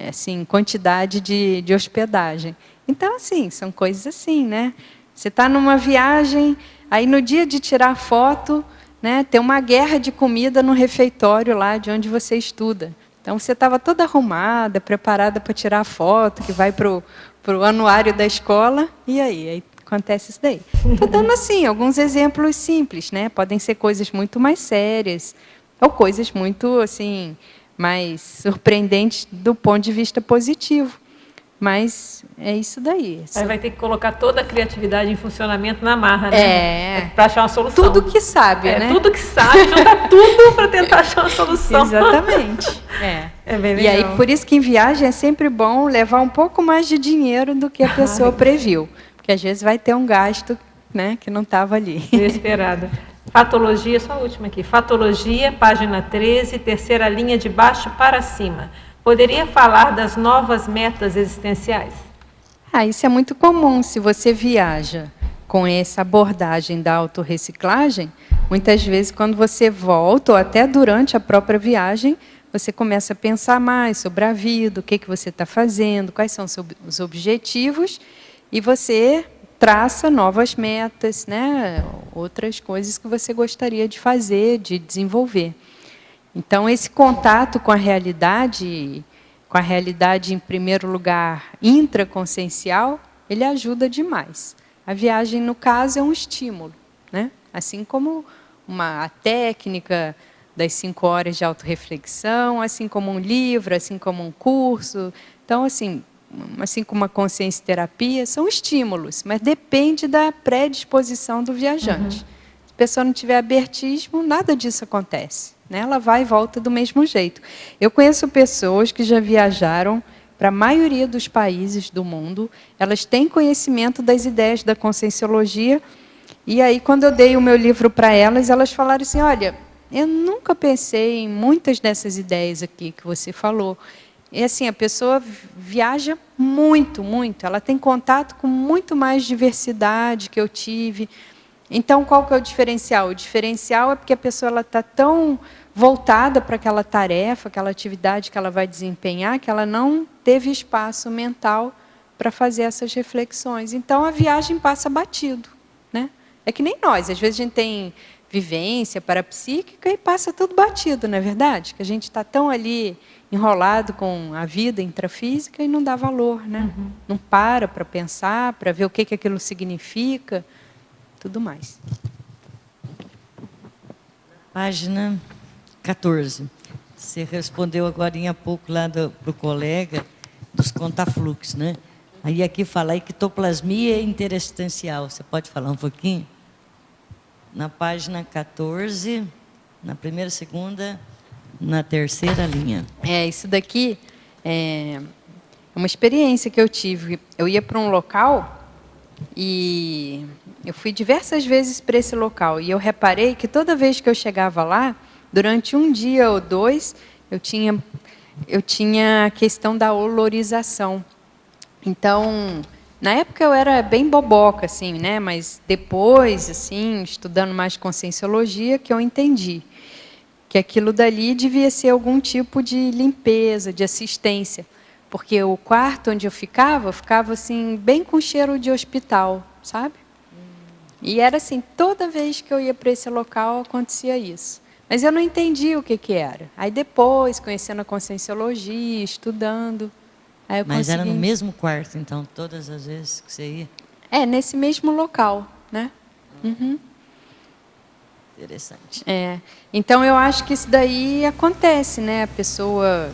assim, quantidade de hospedagem. Então, assim, são coisas assim, né? Você está numa viagem... Aí, no dia de tirar foto, né, tem uma guerra de comida no refeitório lá de onde você estuda. Então, você estava toda arrumada, preparada para tirar a foto, que vai para o anuário da escola, e aí acontece isso daí. Estou dando, assim, alguns exemplos simples, né? Podem ser coisas muito mais sérias, ou coisas muito, assim, mais surpreendentes do ponto de vista positivo. Mas é isso daí. Aí vai ter que colocar toda a criatividade em funcionamento na marra, né? Para achar uma solução. Tudo que sabe, né? Tudo que sabe, juntar tudo para tentar achar uma solução. Exatamente. É bem legal. E aí, por isso que em viagem é sempre bom levar um pouco mais de dinheiro do que a pessoa previu. Porque às vezes vai ter um gasto, né, que não estava ali. Inesperado. Fatologia, só a última aqui. Fatologia, página 13, terceira linha de baixo para cima. Poderia falar das novas metas existenciais? Isso é muito comum. Se você viaja com essa abordagem da autorreciclagem, muitas vezes, quando você volta, ou até durante a própria viagem, você começa a pensar mais sobre a vida, o que você está fazendo, quais são os objetivos, e você traça novas metas, né? Outras coisas que você gostaria de fazer, de desenvolver. Então, esse contato com a realidade, em primeiro lugar, intraconsciencial, ele ajuda demais. A viagem, no caso, é um estímulo, né? Assim como a técnica das 5 horas de autorreflexão, assim como um livro, assim como um curso. Então, assim como a consciência terapia, são estímulos, mas depende da predisposição do viajante. Se a pessoa não tiver abertismo, nada disso acontece. Ela vai e volta do mesmo jeito. Eu conheço pessoas que já viajaram para a maioria dos países do mundo, elas têm conhecimento das ideias da Conscienciologia, e aí, quando eu dei o meu livro para elas, elas falaram assim, olha, eu nunca pensei em muitas dessas ideias aqui que você falou. E assim, a pessoa viaja muito, muito, ela tem contato com muito mais diversidade que eu tive. Então, qual que é o diferencial? O diferencial é porque a pessoa está tão voltada para aquela tarefa, aquela atividade que ela vai desempenhar, que ela não teve espaço mental para fazer essas reflexões. Então, a viagem passa batido, né? É que nem nós, às vezes a gente tem vivência parapsíquica e passa tudo batido, não é verdade? Que a gente está tão ali enrolado com a vida intrafísica e não dá valor, né? Não para pensar, para ver o que aquilo significa, tudo mais. Página 14. Você respondeu agora há pouco lá para o colega dos contafluxos, né? Aí aqui fala ectoplasmia interestancial. Você pode falar um pouquinho? Na página 14, na primeira, segunda, na terceira linha. Isso daqui é uma experiência que eu tive. Eu ia para um local e eu fui diversas vezes para esse local. E eu reparei que toda vez que eu chegava lá, durante um dia ou dois, eu tinha a questão da olorização. Então, na época eu era bem boboca, assim, né? Mas depois, assim, estudando mais Conscienciologia, que eu entendi que aquilo dali devia ser algum tipo de limpeza, de assistência. Porque o quarto onde eu ficava assim, bem com cheiro de hospital, sabe? E era assim, toda vez que eu ia para esse local, acontecia isso. Mas eu não entendia o que era. Aí depois, conhecendo a Conscienciologia, estudando... Aí eu Mas consegui... era no mesmo quarto, então, todas as vezes que você ia? Nesse mesmo local, né? Interessante. Então, eu acho que isso daí acontece, né? A pessoa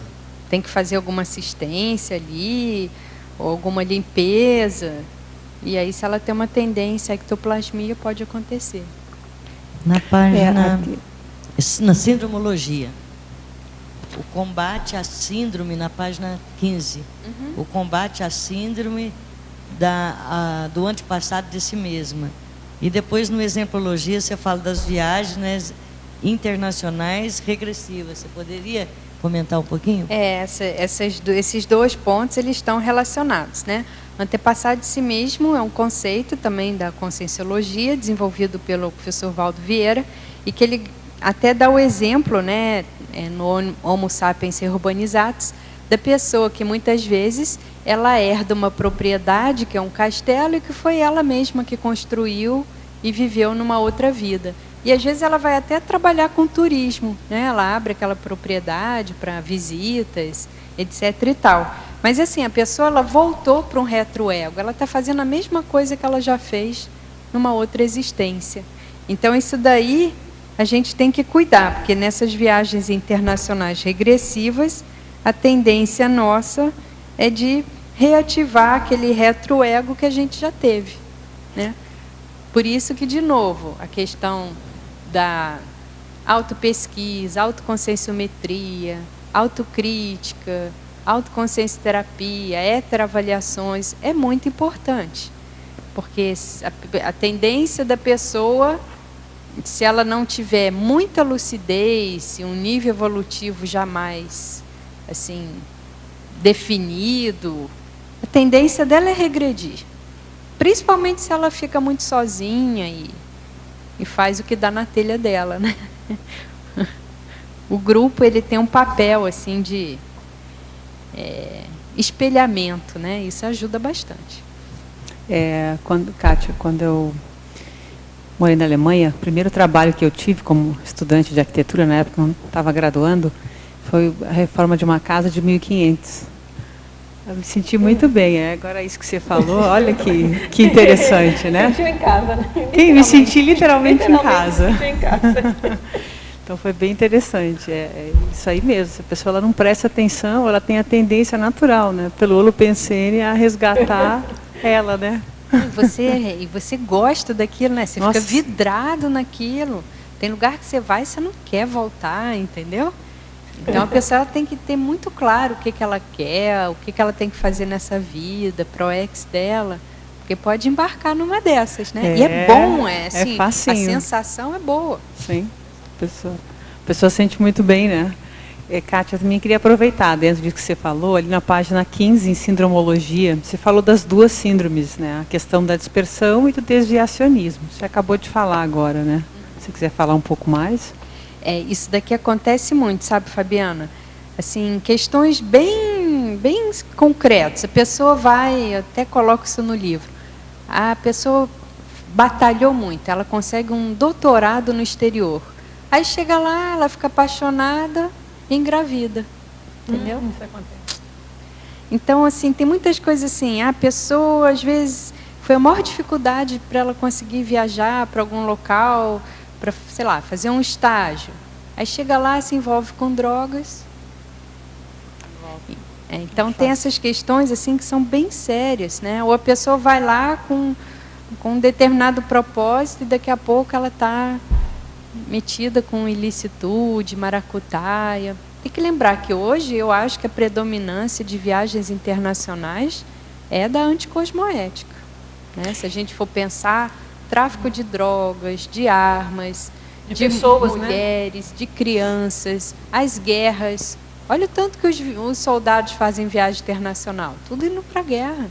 tem que fazer alguma assistência ali, ou alguma limpeza. E aí, se ela tem uma tendência à ectoplasmia, pode acontecer. Na página... na síndromologia. O combate à síndrome, na página 15. O combate à síndrome do antepassado de si mesma. E depois, no Exemplologia, você fala das viagens, né, internacionais regressivas. Você poderia comentar um pouquinho? Esses dois pontos, eles estão relacionados, né? Antepassado de si mesmo é um conceito também da conscienciologia, desenvolvido pelo professor Valdo Vieira, e que ele até dá o exemplo, né, no Homo sapiens urbanizatus, da pessoa que muitas vezes ela herda uma propriedade, que é um castelo, e que foi ela mesma que construiu e viveu numa outra vida. E às vezes ela vai até trabalhar com turismo, né? Ela abre aquela propriedade para visitas, etc. e tal. Mas assim, a pessoa ela voltou para um retroego, ela está fazendo a mesma coisa que ela já fez numa outra existência. Então isso daí a gente tem que cuidar, porque nessas viagens internacionais regressivas, a tendência nossa é de reativar aquele retroego que a gente já teve, né? Por isso que, de novo, a questão da autopesquisa, autoconscienciometria, autocrítica, autoconsciencioterapia, heteroavaliações, é muito importante. Porque a tendência da pessoa, se ela não tiver muita lucidez, um nível evolutivo jamais assim, definido, a tendência dela é regredir. Principalmente se ela fica muito sozinha e faz o que dá na telha dela, né? O grupo ele tem um papel assim de espelhamento, né? Isso ajuda bastante. Kátia, quando eu morei na Alemanha, o primeiro trabalho que eu tive como estudante de arquitetura, na época eu estava graduando, foi a reforma de uma casa de 1500. Eu me senti muito bem. Agora isso que você falou, olha que interessante, né? Sentiu em casa, né? Me senti literalmente em casa. Em casa. Então foi bem interessante. É isso aí mesmo. Se a pessoa ela não presta atenção, ela tem a tendência natural, né? Pelo Holopensene a resgatar ela, né? E você gosta daquilo, né? Você fica vidrado naquilo. Tem lugar que você vai e você não quer voltar, entendeu? Então a pessoa ela tem que ter muito claro o que ela quer, o que ela tem que fazer nessa vida, pro ex dela, porque pode embarcar numa dessas, né? E é bom, assim, a sensação é boa. Sim, a pessoa sente muito bem, né? Kátia, eu também queria aproveitar, dentro disso que você falou, ali na página 15, em Sindromologia, você falou das duas síndromes, né? A questão da dispersão e do desviacionismo. Você acabou de falar agora, né? Se quiser falar um pouco mais. Isso daqui acontece muito, sabe, Fabiana? Assim, questões bem concretas. A pessoa vai, eu até coloco isso no livro, a pessoa batalhou muito, ela consegue um doutorado no exterior. Aí chega lá, ela fica apaixonada e engravida. Entendeu? Isso acontece. Então, assim, tem muitas coisas assim. A pessoa, às vezes, foi a maior dificuldade para ela conseguir viajar para algum local, para, sei lá, fazer um estágio. Aí chega lá, se envolve com drogas. Então tem essas questões assim que são bem sérias, né? Ou a pessoa vai lá com um determinado propósito e daqui a pouco ela está metida com ilicitude, maracutaia. Tem que lembrar que hoje eu acho que a predominância de viagens internacionais é da anticosmoética, né? Se a gente for pensar, tráfico de drogas, de armas, de pessoas, mulheres, né? De crianças, as guerras. Olha o tanto que os soldados fazem viagem internacional. Tudo indo para a guerra.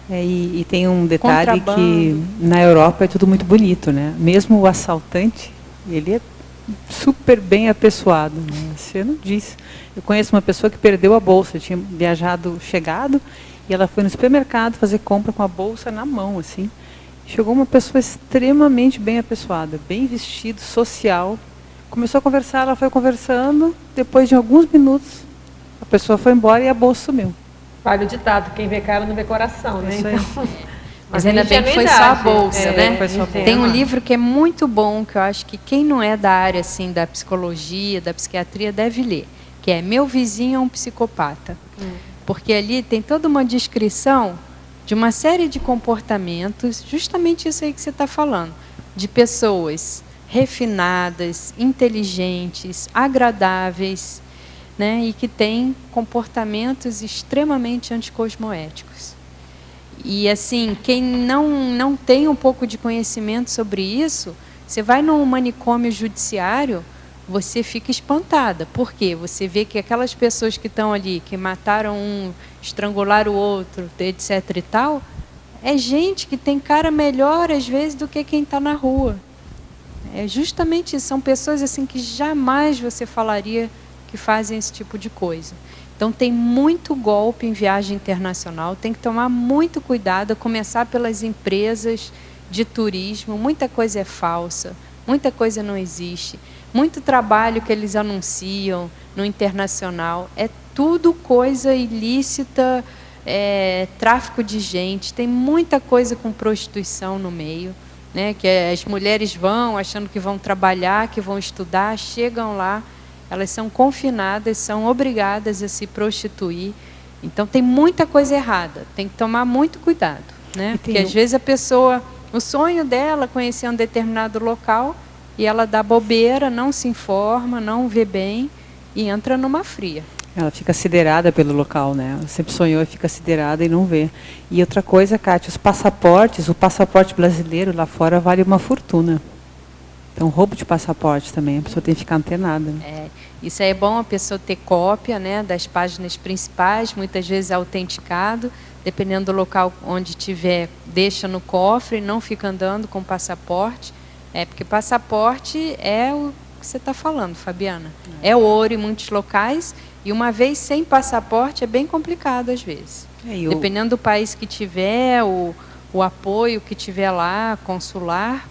E tem um detalhe que na Europa é tudo muito bonito, né? Mesmo o assaltante, ele é super bem apessoado, né? Você não disse. Eu conheço uma pessoa que perdeu a bolsa, tinha chegado, e ela foi no supermercado fazer compra com a bolsa na mão, assim. Chegou uma pessoa extremamente bem apessoada, bem vestido, social. Começou a conversar, ela foi conversando. Depois de alguns minutos, a pessoa foi embora e a bolsa sumiu. Vale o ditado, quem vê cara não vê coração, né? Então, mas ainda bem que foi só a bolsa, né? Foi só a bolsa. Tem um livro que é muito bom, que eu acho que quem não é da área assim, da psicologia, da psiquiatria, deve ler, que é Meu Vizinho é um Psicopata. Porque ali tem toda uma descrição de uma série de comportamentos, justamente isso aí que você está falando, de pessoas refinadas, inteligentes, agradáveis, né, e que têm comportamentos extremamente anticosmoéticos. E assim, quem não tem um pouco de conhecimento sobre isso, você vai num manicômio judiciário, você fica espantada. Por quê? Você vê que aquelas pessoas que estão ali, que mataram um, estrangularam o outro, etc. e tal, é gente que tem cara melhor, às vezes, do que quem está na rua. É justamente isso. São pessoas assim que jamais você falaria que fazem esse tipo de coisa. Então, tem muito golpe em viagem internacional, tem que tomar muito cuidado, a começar pelas empresas de turismo. Muita coisa é falsa, muita coisa não existe. Muito trabalho que eles anunciam no internacional é tudo coisa ilícita, tráfico de gente, tem muita coisa com prostituição no meio, né? Que as mulheres vão achando que vão trabalhar, que vão estudar, chegam lá, elas são confinadas, são obrigadas a se prostituir. Então, tem muita coisa errada, tem que tomar muito cuidado, né? Porque, às vezes, a pessoa, o sonho dela é conhecer um determinado local e ela dá bobeira, não se informa, não vê bem e entra numa fria. Ela fica siderada pelo local, né? Ela sempre sonhou e fica siderada e não vê. E outra coisa, Kátia, os passaportes, o passaporte brasileiro lá fora vale uma fortuna. Então, roubo de passaporte também, a pessoa tem que ficar antenada. Isso aí é bom a pessoa ter cópia, né, das páginas principais, muitas vezes autenticado, dependendo do local onde estiver, deixa no cofre, não fica andando com passaporte. Porque passaporte é o que você está falando, Fabiana. É ouro em muitos locais, e uma vez sem passaporte é bem complicado às vezes. Dependendo do país que tiver, o apoio que tiver lá, consular,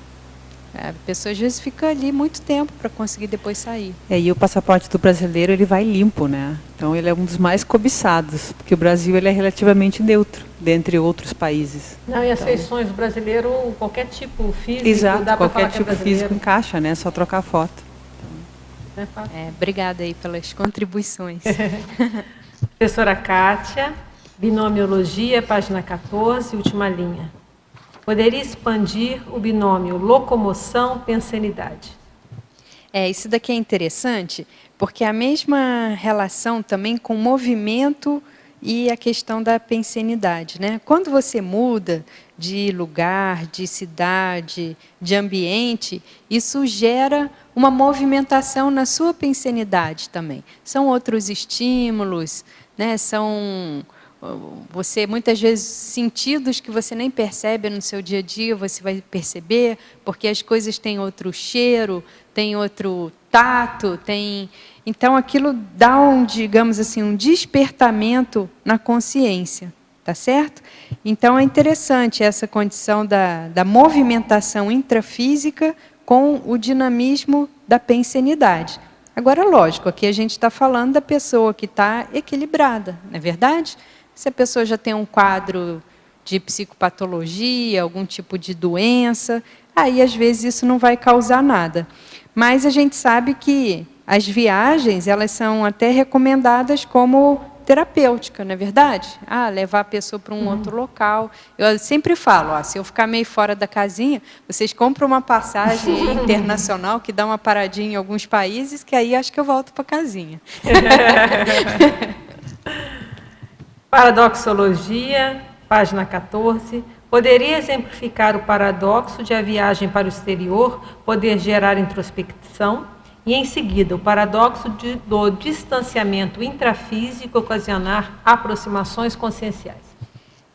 a pessoa às vezes fica ali muito tempo para conseguir depois sair. E o passaporte do brasileiro, ele vai limpo, né? Então, ele é um dos mais cobiçados, porque o Brasil ele é relativamente neutro, dentre outros países. Não, e as feições do brasileiro, qualquer tipo físico, exato, dá para falar qualquer tipo físico encaixa, né? Só trocar foto. Obrigada aí pelas contribuições. Professora Kátia, binomiologia, página 14, última linha. Poderia expandir o binômio locomoção-pensanidade? Isso daqui é interessante, porque a mesma relação também com movimento e a questão da pensanidade, né? Quando você muda de lugar, de cidade, de ambiente, isso gera uma movimentação na sua pensanidade também. São outros estímulos, né? Você, muitas vezes, sentidos que você nem percebe no seu dia a dia, você vai perceber, porque as coisas têm outro cheiro, têm outro tato, então aquilo dá digamos assim, um despertamento na consciência, tá certo? Então é interessante essa condição da movimentação intrafísica com o dinamismo da pensanidade. Agora, lógico, aqui a gente está falando da pessoa que está equilibrada, não é verdade? Se a pessoa já tem um quadro de psicopatologia, algum tipo de doença, aí às vezes isso não vai causar nada. Mas a gente sabe que as viagens, elas são até recomendadas como terapêutica, não é verdade? Levar a pessoa para um outro local. Eu sempre falo, se eu ficar meio fora da casinha, vocês compram uma passagem internacional que dá uma paradinha em alguns países, que aí acho que eu volto para a casinha. Paradoxologia, página 14. Poderia exemplificar o paradoxo de a viagem para o exterior poder gerar introspecção e, em seguida, o paradoxo do distanciamento intrafísico ocasionar aproximações conscienciais?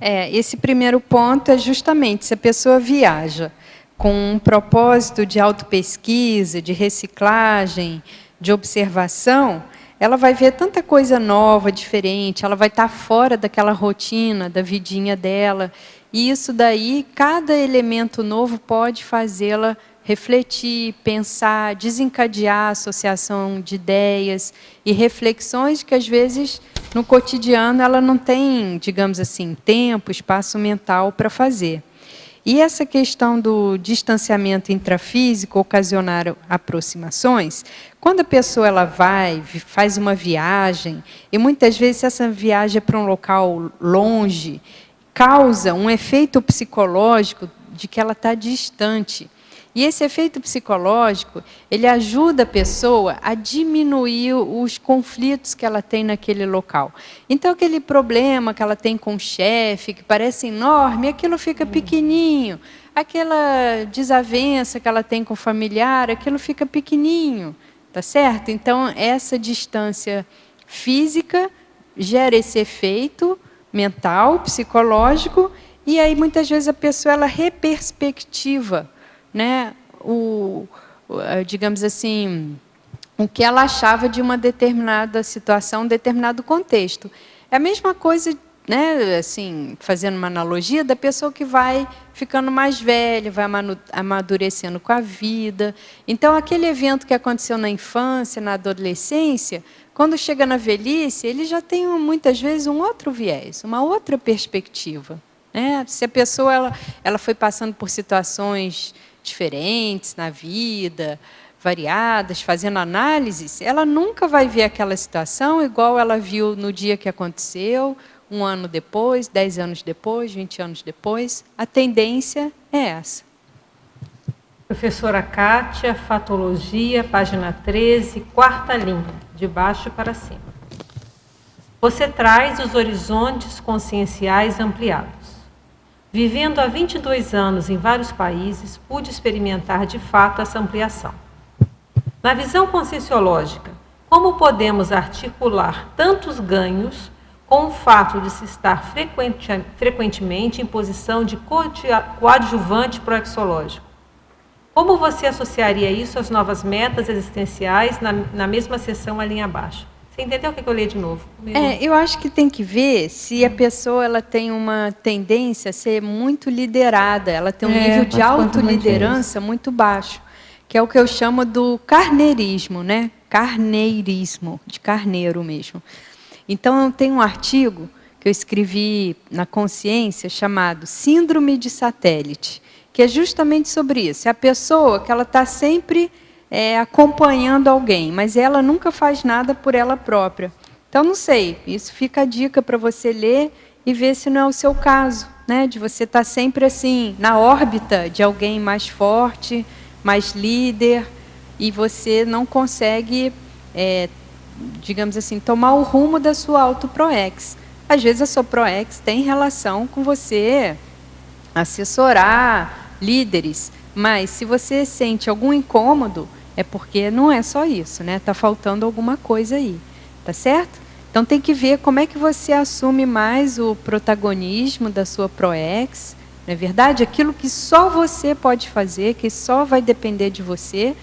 Esse primeiro ponto é justamente se a pessoa viaja com um propósito de autopesquisa, de reciclagem, de observação, ela vai ver tanta coisa nova, diferente, ela vai estar fora daquela rotina, da vidinha dela. E isso daí, cada elemento novo pode fazê-la refletir, pensar, desencadear a associação de ideias e reflexões que, às vezes, no cotidiano, ela não tem, digamos assim, tempo, espaço mental para fazer. E essa questão do distanciamento intrafísico ocasionar aproximações, quando a pessoa faz uma viagem, e muitas vezes essa viagem é para um local longe, causa um efeito psicológico de que ela está distante. E esse efeito psicológico, ele ajuda a pessoa a diminuir os conflitos que ela tem naquele local. Então, aquele problema que ela tem com o chefe, que parece enorme, aquilo fica pequenininho. Aquela desavença que ela tem com o familiar, aquilo fica pequenininho, tá certo? Então, essa distância física gera esse efeito mental, psicológico, e aí muitas vezes a pessoa ela reperspectiva, né, digamos assim, o que ela achava de uma determinada situação, um determinado contexto. É a mesma coisa, né, assim, fazendo uma analogia, da pessoa que vai ficando mais velha, vai amadurecendo com a vida. Então, aquele evento que aconteceu na infância, na adolescência, quando chega na velhice, ele já tem, muitas vezes, um outro viés, uma outra perspectiva. Né? Se a pessoa ela foi passando por situações diferentes na vida, variadas, fazendo análises, ela nunca vai ver aquela situação igual ela viu no dia que aconteceu, 1 ano depois, 10 anos depois, 20 anos depois. A tendência é essa. Professora Kátia, Fatologia, página 13, 4ª linha, de baixo para cima. Você traz os horizontes conscienciais ampliados. Vivendo há 22 anos em vários países, pude experimentar de fato essa ampliação. Na visão conscienciológica, como podemos articular tantos ganhos com o fato de se estar frequentemente em posição de coadjuvante proexológico? Como você associaria isso às novas metas existenciais na mesma seção, a linha abaixo? Você entendeu o que eu li de novo? Eu acho que tem que ver se a pessoa ela tem uma tendência a ser muito liderada, ela tem um nível de autoliderança muito baixo, que é o que eu chamo do carneirismo, né? Carneirismo, de carneiro mesmo. Então, eu tenho um artigo que eu escrevi na Consciência chamado Síndrome de Satélite, que é justamente sobre isso. É a pessoa que ela está sempre acompanhando alguém, mas ela nunca faz nada por ela própria. Então, não sei, isso fica a dica para você ler e ver se não é o seu caso, né? De você estar sempre assim, na órbita de alguém mais forte, mais líder, e você não consegue, digamos assim, tomar o rumo da sua auto-proex. Às vezes a sua proex tem relação com você assessorar líderes, mas se você sente algum incômodo, é porque não é só isso, né? Está faltando alguma coisa aí, tá certo? Então tem que ver como é que você assume mais o protagonismo da sua proex, não é verdade? Aquilo que só você pode fazer, que só vai depender de você,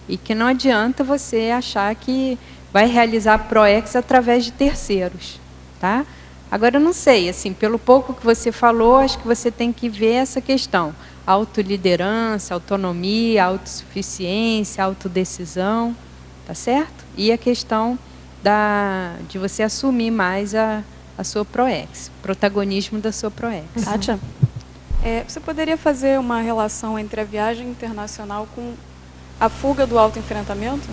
e que não adianta você achar que vai realizar a proex através de terceiros, tá? Agora, eu não sei, assim, pelo pouco que você falou, acho que você tem que ver essa questão. Autoliderança, autonomia, autossuficiência, autodecisão, tá certo? E a questão de você assumir mais a sua proex, protagonismo da sua proex. Kátia, você poderia fazer uma relação entre a viagem internacional com a fuga do autoenfrentamento?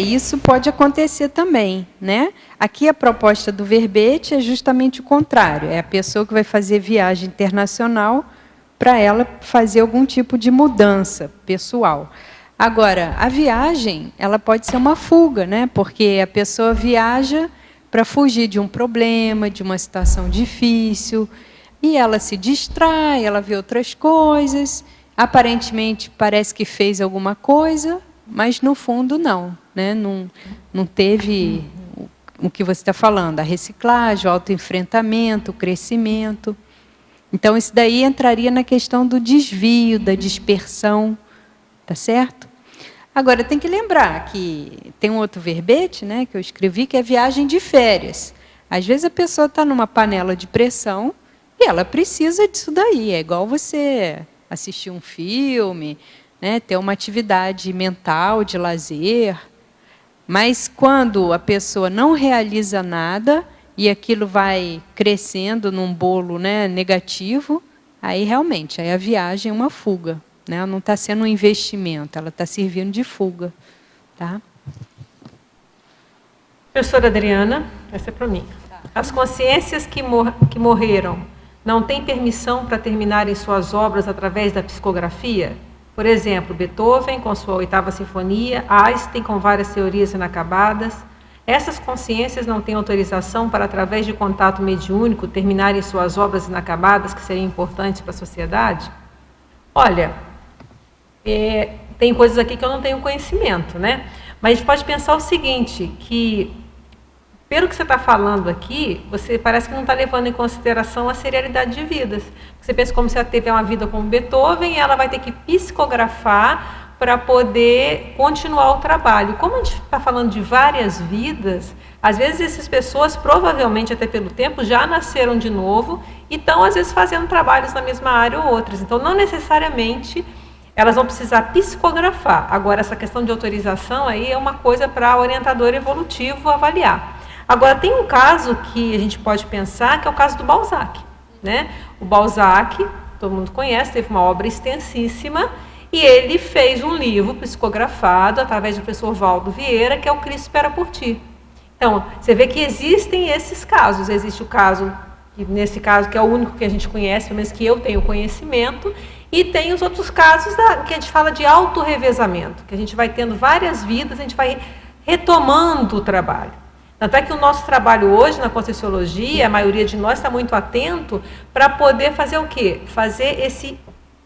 Isso pode acontecer também, né? Aqui a proposta do verbete é justamente o contrário. É a pessoa que vai fazer viagem internacional para ela fazer algum tipo de mudança pessoal. Agora, a viagem, ela pode ser uma fuga, né? Porque a pessoa viaja para fugir de um problema, de uma situação difícil, e ela se distrai, ela vê outras coisas, aparentemente parece que fez alguma coisa, mas no fundo não, né? Não teve o que você está falando, a reciclagem, o autoenfrentamento, o crescimento. Então, isso daí entraria na questão do desvio, da dispersão, tá certo? Agora, tem que lembrar que tem um outro verbete, né, que eu escrevi, que é viagem de férias. Às vezes a pessoa está numa panela de pressão e ela precisa disso daí. É igual você assistir um filme, né, ter uma atividade mental, de lazer. Mas quando a pessoa não realiza nada e aquilo vai crescendo num bolo, né, negativo, aí realmente a viagem é uma fuga, né? Ela não está sendo um investimento, ela está servindo de fuga. Tá? Professora Adriana, essa é para mim. As consciências que morreram não têm permissão para terminarem suas obras através da psicografia? Por exemplo, Beethoven com sua 8ª Sinfonia, Einstein com várias teorias inacabadas. Essas consciências não têm autorização para, através de contato mediúnico, terminarem suas obras inacabadas que seriam importantes para a sociedade? Olha, tem coisas aqui que eu não tenho conhecimento, né? Mas a gente pode pensar o seguinte, que pelo que você está falando aqui, você parece que não está levando em consideração a serialidade de vidas. Você pensa como se ela teve uma vida como Beethoven, ela vai ter que psicografar para poder continuar o trabalho. Como a gente está falando de várias vidas, às vezes essas pessoas, provavelmente até pelo tempo, já nasceram de novo e estão às vezes fazendo trabalhos na mesma área ou outras. Então não necessariamente elas vão precisar psicografar. Agora essa questão de autorização aí é uma coisa para orientador evolutivo avaliar. Agora, tem um caso que a gente pode pensar, que é o caso do Balzac, né? O Balzac, todo mundo conhece, teve uma obra extensíssima, e ele fez um livro psicografado, através do professor Valdo Vieira, que é o Cristo Espera por Ti. Então, você vê que existem esses casos. Existe o caso, nesse caso, que é o único que a gente conhece, pelo menos que eu tenho conhecimento, e tem os outros casos que a gente fala de autorrevezamento, que a gente vai tendo várias vidas, a gente vai retomando o trabalho. Tanto é que o nosso trabalho hoje na Conscienciologia, a maioria de nós está muito atento para poder fazer o quê? Fazer esse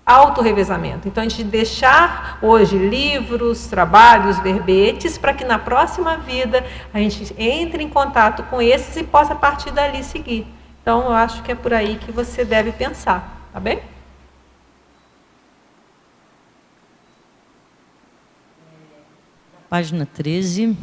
autorrevezamento. Então, a gente deixar hoje livros, trabalhos, verbetes, para que na próxima vida a gente entre em contato com esses e possa a partir dali seguir. Então, eu acho que é por aí que você deve pensar, tá bem? Página 13.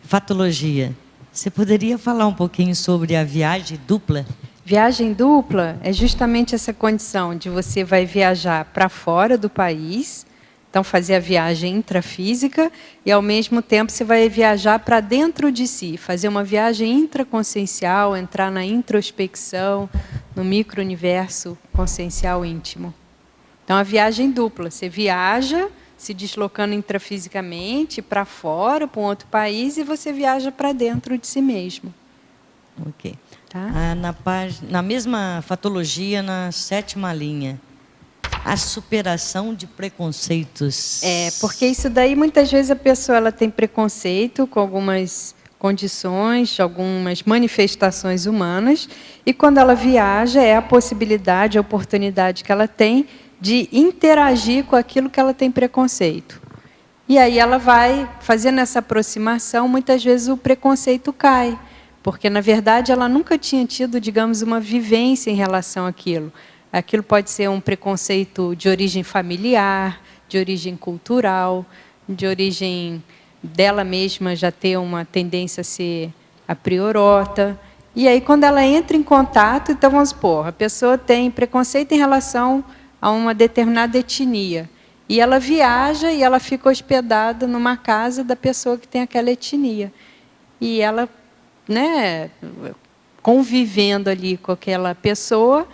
Fatologia. Você poderia falar um pouquinho sobre a viagem dupla? Viagem dupla é justamente essa condição de você vai viajar para fora do país, então fazer a viagem intrafísica, e ao mesmo tempo você vai viajar para dentro de si, fazer uma viagem intraconsciencial, entrar na introspecção, no micro-universo consciencial íntimo. Então, a viagem dupla, você viaja se deslocando intrafisicamente para fora, para um outro país, e você viaja para dentro de si mesmo. Ok. Tá? Na mesma fatologia, na 7ª linha, a superação de preconceitos. Porque isso daí, muitas vezes, a pessoa ela tem preconceito com algumas condições, algumas manifestações humanas, e quando ela viaja, é a possibilidade, a oportunidade que ela tem de interagir com aquilo que ela tem preconceito. E aí ela vai fazendo essa aproximação, muitas vezes o preconceito cai, porque, na verdade, ela nunca tinha tido, digamos, uma vivência em relação àquilo. Aquilo pode ser um preconceito de origem familiar, de origem cultural, de origem dela mesma já ter uma tendência a ser a priorota. E aí, quando ela entra em contato, então vamos supor, a pessoa tem preconceito em relação a uma determinada etnia. E ela viaja e ela fica hospedada numa casa da pessoa que tem aquela etnia. E ela, né, convivendo ali com aquela pessoa,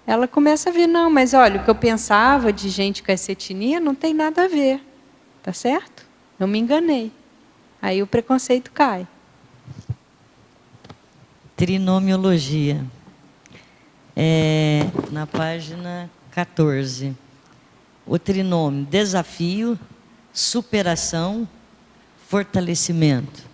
ela começa a ver, não, mas olha, o que eu pensava de gente com essa etnia não tem nada a ver. Tá certo? Eu me enganei. Aí o preconceito cai. Trinomiologia. Na página 14. O trinômio: desafio, superação, fortalecimento.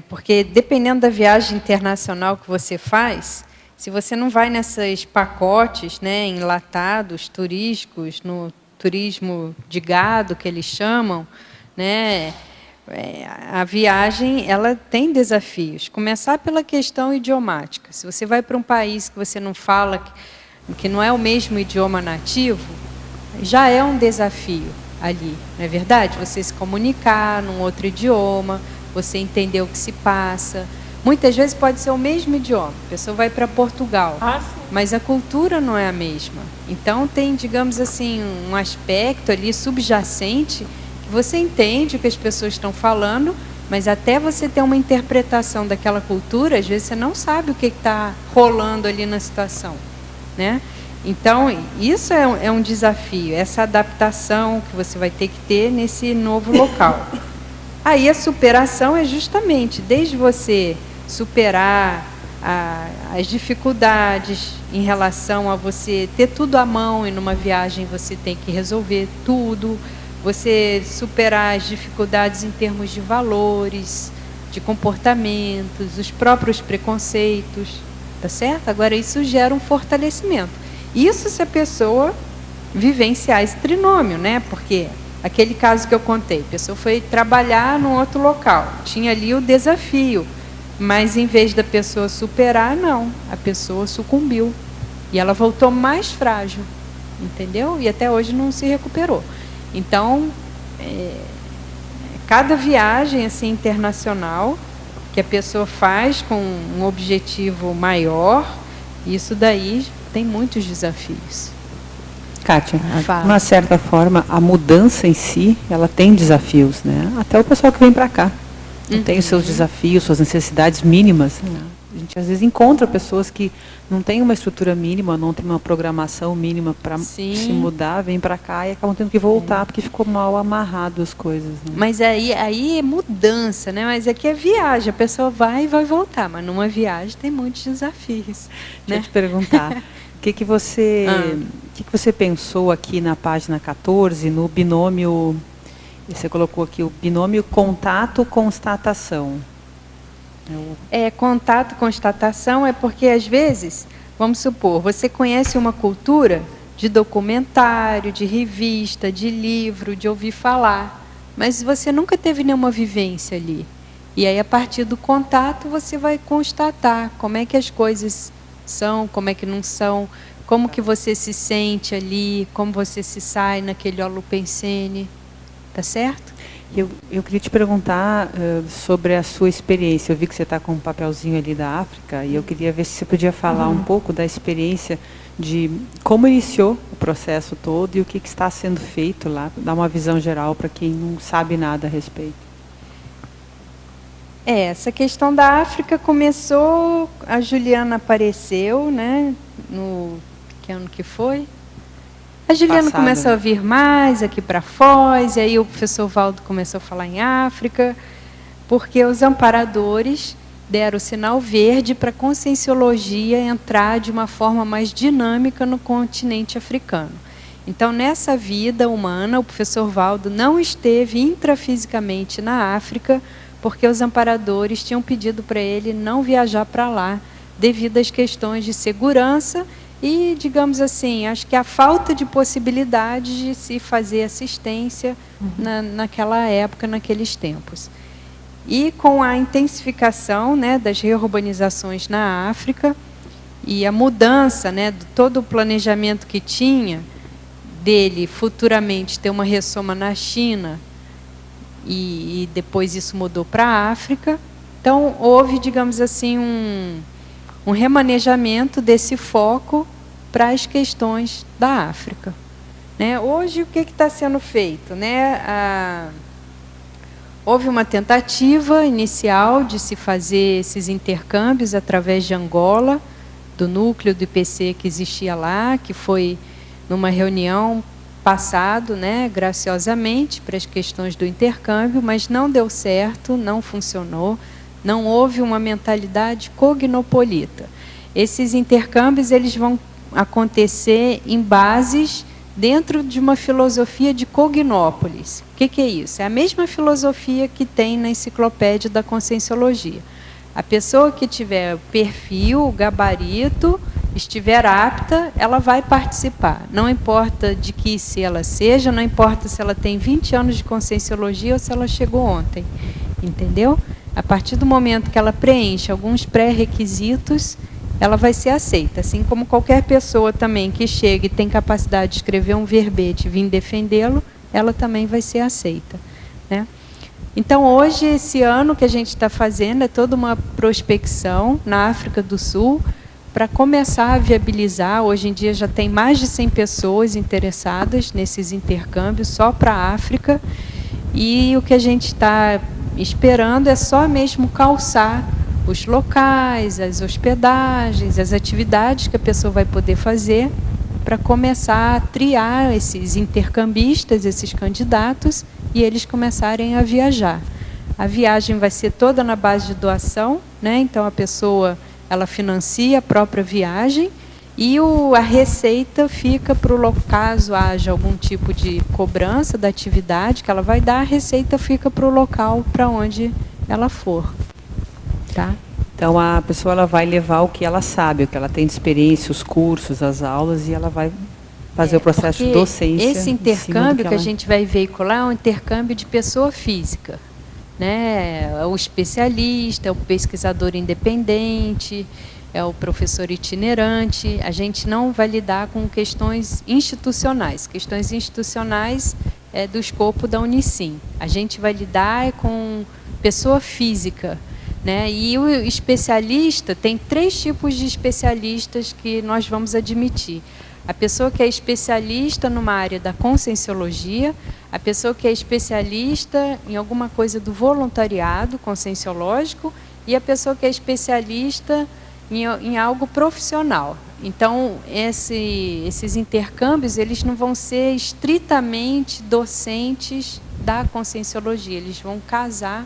Porque dependendo da viagem internacional que você faz, se você não vai nesses pacotes, né, enlatados, turísticos, no turismo de gado, que eles chamam, né, a viagem ela tem desafios. Começar pela questão idiomática. Se você vai para um país que você não fala, que não é o mesmo idioma nativo, já é um desafio ali, não é verdade? Você se comunicar num outro idioma, você entender o que se passa. Muitas vezes pode ser o mesmo idioma. A pessoa vai para Portugal, mas a cultura não é a mesma. Então tem, digamos assim, um aspecto ali subjacente que você entende o que as pessoas estão falando, mas até você ter uma interpretação daquela cultura, às vezes você não sabe o que está rolando ali na situação, né? Então, isso é um desafio, essa adaptação que você vai ter que ter nesse novo local. Aí a superação é justamente, desde você superar as dificuldades em relação a você ter tudo à mão e numa viagem você tem que resolver tudo, você superar as dificuldades em termos de valores, de comportamentos, os próprios preconceitos, tá certo? Agora isso gera um fortalecimento. Isso se a pessoa vivenciar esse trinômio, né? Porque aquele caso que eu contei, a pessoa foi trabalhar num outro local, tinha ali o desafio, mas em vez da pessoa superar, não, a pessoa sucumbiu. E ela voltou mais frágil, entendeu? E até hoje não se recuperou. Então, cada viagem assim, internacional que a pessoa faz com um objetivo maior, isso daí tem muitos desafios. Kátia, de uma certa forma, a mudança em si, ela tem desafios, né? Até o pessoal que vem para cá. Tem os seus desafios, suas necessidades mínimas. Né? A gente às vezes encontra pessoas que não têm uma estrutura mínima, não tem uma programação mínima para se mudar, vem para cá e acabam tendo que voltar porque ficou mal amarrado as coisas. Né? Mas aí é mudança, né? Mas aqui é viagem, a pessoa vai e vai voltar, mas numa viagem tem muitos desafios. Deixa eu te perguntar, o que você pensou aqui na página 14, no binômio... Você colocou aqui o binômio contato-constatação. Contato-constatação é porque, às vezes, vamos supor, você conhece uma cultura de documentário, de revista, de livro, de ouvir falar, mas você nunca teve nenhuma vivência ali. E aí, a partir do contato, você vai constatar como é que as coisas são, como é que não são, como que você se sente ali, como você se sai naquele holopensene. Tá certo? Eu queria te perguntar sobre a sua experiência. Eu vi que você está com um papelzinho ali da África e eu queria ver se você podia falar um pouco da experiência de como iniciou o processo todo e o que está sendo feito lá, dar uma visão geral para quem não sabe nada a respeito. Essa questão da África começou, a Juliana apareceu, né? Que ano que foi? A Juliana começou a vir mais aqui para Foz, e aí o professor Valdo começou a falar em África, porque os amparadores deram o sinal verde para a conscienciologia entrar de uma forma mais dinâmica no continente africano. Então, nessa vida humana, o professor Valdo não esteve intrafisicamente na África, porque os amparadores tinham pedido para ele não viajar para lá, devido às questões de segurança e, digamos assim, acho que a falta de possibilidade de se fazer assistência naquela época, naqueles tempos. E com a intensificação, né, das reurbanizações na África e a mudança, né, de todo o planejamento que tinha dele futuramente ter uma ressoma na China e depois isso mudou para a África, então houve, digamos assim, um remanejamento desse foco para as questões da África. Né? Hoje, o que está sendo feito? Né? Houve uma tentativa inicial de se fazer esses intercâmbios através de Angola, do núcleo do IPC que existia lá, que foi numa reunião passado, né, graciosamente, para as questões do intercâmbio, mas não deu certo, não funcionou, não houve uma mentalidade cognopolita. Esses intercâmbios eles vão acontecer em bases dentro de uma filosofia de cognópolis. O que é isso? É a mesma filosofia que tem na enciclopédia da Conscienciologia. A pessoa que tiver perfil, gabarito, estiver apta, ela vai participar. Não importa de que se ela seja, não importa se ela tem 20 anos de Conscienciologia ou se ela chegou ontem. Entendeu? A partir do momento que ela preenche alguns pré-requisitos, ela vai ser aceita. Assim como qualquer pessoa também que chega e tem capacidade de escrever um verbete e vir defendê-lo, ela também vai ser aceita. Né? Então, hoje, esse ano que a gente está fazendo é toda uma prospecção na África do Sul para começar a viabilizar. Hoje em dia já tem mais de 100 pessoas interessadas nesses intercâmbios só para a África. E o que a gente está esperando é só mesmo calçar os locais, as hospedagens, as atividades que a pessoa vai poder fazer para começar a triar esses intercambistas, esses candidatos, e eles começarem a viajar. A viagem vai ser toda na base de doação, né? Então a pessoa ela financia a própria viagem e a receita fica para o caso haja algum tipo de cobrança da atividade que ela vai dar, a receita fica para o local para onde ela for. Tá? Então, a pessoa ela vai levar o que ela sabe, o que ela tem de experiência, os cursos, as aulas, e ela vai fazer o processo de docência. Esse intercâmbio que a gente vai veicular é um intercâmbio de pessoa física, né? O especialista, o pesquisador independente, é o professor itinerante. A gente não vai lidar com questões institucionais. Questões institucionais é do escopo da Unicim. A gente vai lidar com pessoa física, né? E o especialista, tem 3 tipos de especialistas que nós vamos admitir. A pessoa que é especialista numa área da conscienciologia, a pessoa que é especialista em alguma coisa do voluntariado conscienciológico e a pessoa que é especialista em algo profissional. Então, esses intercâmbios, eles não vão ser estritamente docentes da conscienciologia, eles vão casar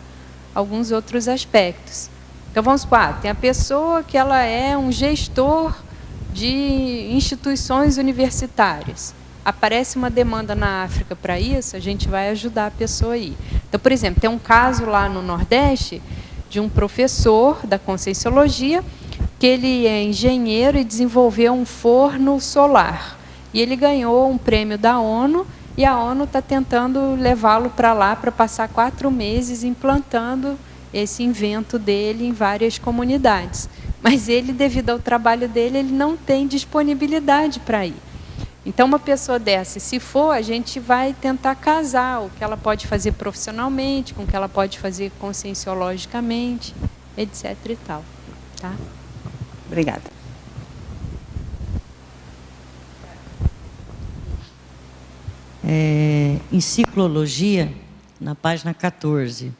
alguns outros aspectos. Então, vamos supor, tem a pessoa que ela é um gestor de instituições universitárias. Aparece uma demanda na África para isso, a gente vai ajudar a pessoa aí. Então, por exemplo, tem um caso lá no Nordeste de um professor da conscienciologia que ele é engenheiro e desenvolveu um forno solar. E ele ganhou um prêmio da ONU e a ONU está tentando levá-lo para lá para passar 4 meses implantando esse invento dele em várias comunidades. Mas ele, devido ao trabalho dele, ele não tem disponibilidade para ir. Então, uma pessoa dessa, se for, a gente vai tentar casar o que ela pode fazer profissionalmente, com o que ela pode fazer conscienciologicamente, etc. e tal. Tá? Obrigada. Em ciclologia, na página 14,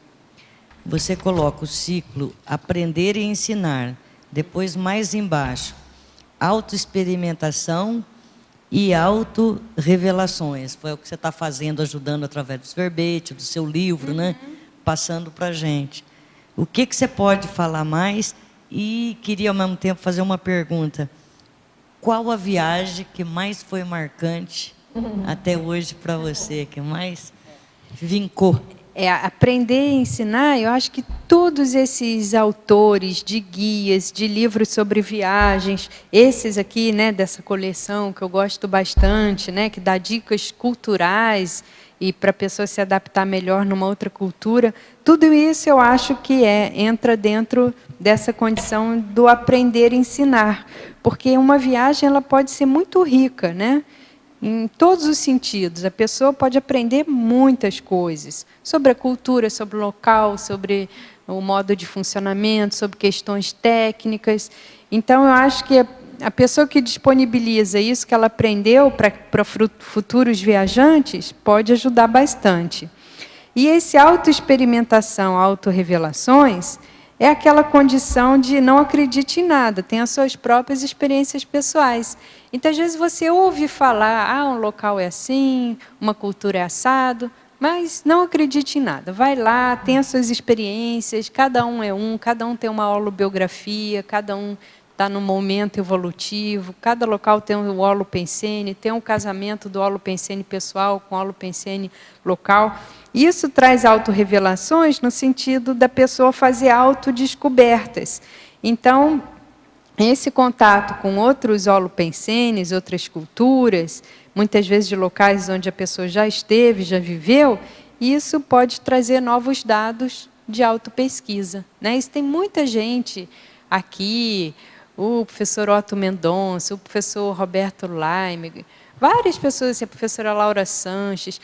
você coloca o ciclo aprender e ensinar. Depois, mais embaixo, autoexperimentação e autorrevelações. Foi o que você está fazendo, ajudando através dos verbetes, do seu livro, né? Passando para a gente. O que você pode falar mais? E queria, ao mesmo tempo, fazer uma pergunta. Qual a viagem que mais foi marcante até hoje para você, que mais vincou? Aprender e ensinar, eu acho que todos esses autores de guias, de livros sobre viagens, esses aqui, né, dessa coleção que eu gosto bastante, né, que dá dicas culturais e para a pessoa se adaptar melhor numa outra cultura, tudo isso eu acho que entra dentro dessa condição do aprender e ensinar, porque uma viagem ela pode ser muito rica, né? Em todos os sentidos, a pessoa pode aprender muitas coisas sobre a cultura, sobre o local, sobre o modo de funcionamento, sobre questões técnicas. Então, eu acho que a pessoa que disponibiliza isso que ela aprendeu para futuros viajantes pode ajudar bastante. E esse autoexperimentação, autorrevelações, é aquela condição de não acredite em nada, tem as suas próprias experiências pessoais. Então, às vezes, você ouve falar, um local é assim, uma cultura é assado, mas não acredite em nada. Vai lá, tem as suas experiências, cada um tem uma holobiografia, cada um está num momento evolutivo, cada local tem um holopensene, tem um casamento do holopensene pessoal com o holopensene local. Isso traz autorrevelações no sentido da pessoa fazer autodescobertas. Então, esse contato com outros holopensenes, outras culturas, muitas vezes de locais onde a pessoa já esteve, já viveu, isso pode trazer novos dados de autopesquisa, né? Isso tem muita gente aqui, o professor Otto Mendonça, o professor Roberto Laime, várias pessoas, assim, a professora Laura Sanches,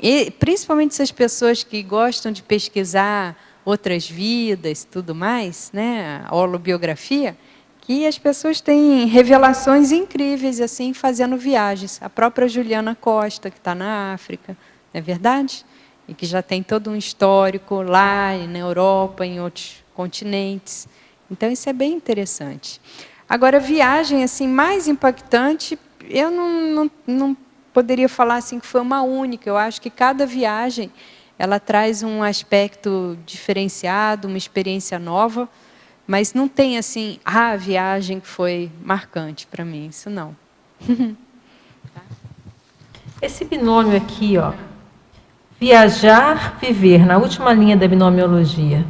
e principalmente essas pessoas que gostam de pesquisar outras vidas, tudo mais, né, a holobiografia, que as pessoas têm revelações incríveis assim fazendo viagens. A própria Juliana Costa, que está na África, não é verdade? E que já tem todo um histórico lá na Europa, em outros continentes. Então, isso é bem interessante. Agora, a viagem assim, mais impactante, eu não poderia falar assim que foi uma única. Eu acho que cada viagem ela traz um aspecto diferenciado, uma experiência nova, Mas não tem assim, a viagem que foi marcante para mim, isso não. Esse binômio aqui, ó, viajar, viver, na última linha da binomiologia.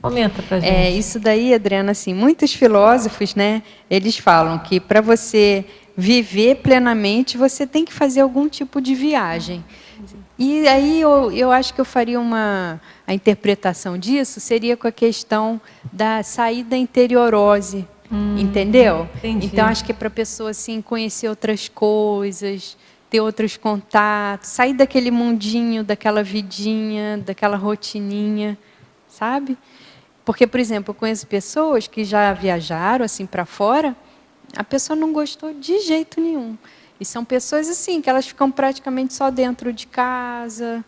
Comenta pra gente. Isso daí, Adriana, assim, muitos filósofos, né, eles falam que para você viver plenamente, você tem que fazer algum tipo de viagem. E aí eu acho que eu faria a interpretação disso seria com a questão da saída interiorose, entendeu? Entendi. Então, acho que é para a pessoa assim, conhecer outras coisas, ter outros contatos, sair daquele mundinho, daquela vidinha, daquela rotininha, sabe? Porque, por exemplo, eu conheço pessoas que já viajaram assim para fora, a pessoa não gostou de jeito nenhum. E são pessoas assim, que elas ficam praticamente só dentro de casa,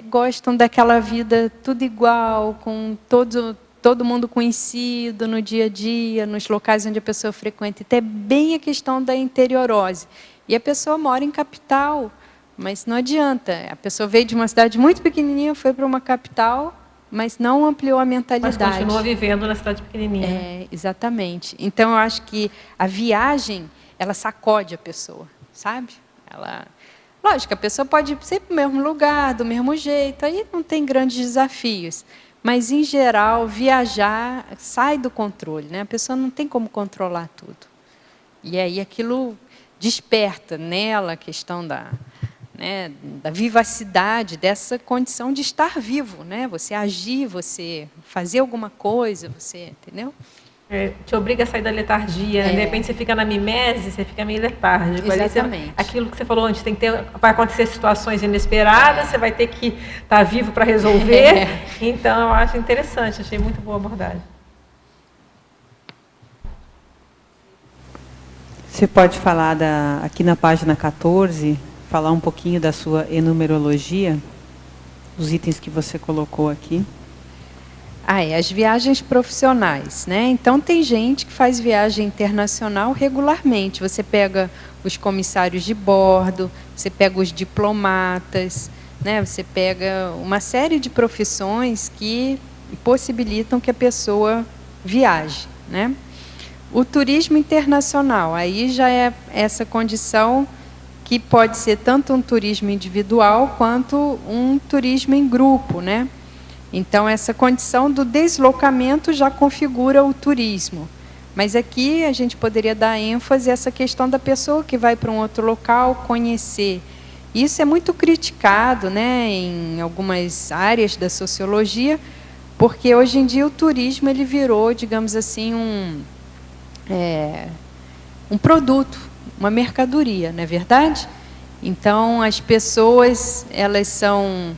gostam daquela vida tudo igual, com todo mundo conhecido no dia a dia, nos locais onde a pessoa frequenta. Então, é bem a questão da interiorose. E a pessoa mora em capital, mas não adianta. A pessoa veio de uma cidade muito pequenininha, foi para uma capital, mas não ampliou a mentalidade. Mas continua vivendo na cidade pequenininha. Exatamente. Então, eu acho que a viagem, ela sacode a pessoa, sabe? Lógico, a pessoa pode ser para o mesmo lugar, do mesmo jeito, aí não tem grandes desafios. Mas, em geral, viajar sai do controle, né? A pessoa não tem como controlar tudo. E aí aquilo desperta nela a questão da vivacidade, dessa condição de estar vivo, né? Você agir, você fazer alguma coisa, você, entendeu? Te obriga a sair da letargia, né? De repente você fica na mimese, você fica meio letárgico. Exatamente. Aquilo que você falou antes, vai acontecer situações inesperadas, você vai ter que estar vivo para resolver. Então, eu acho interessante, achei muito boa a abordagem. Você pode falar aqui na página 14, falar um pouquinho da sua enumerologia, os itens que você colocou aqui. As viagens profissionais, né? Então, tem gente que faz viagem internacional regularmente. Você pega os comissários de bordo, você pega os diplomatas, né? Você pega uma série de profissões que possibilitam que a pessoa viaje, né? O turismo internacional, aí já é essa condição que pode ser tanto um turismo individual quanto um turismo em grupo, né? Então, essa condição do deslocamento já configura o turismo. Mas aqui a gente poderia dar ênfase a essa questão da pessoa que vai para um outro local conhecer. Isso é muito criticado, né, em algumas áreas da sociologia, porque hoje em dia o turismo ele virou, digamos assim, um produto, uma mercadoria, não é verdade? Então, as pessoas elas são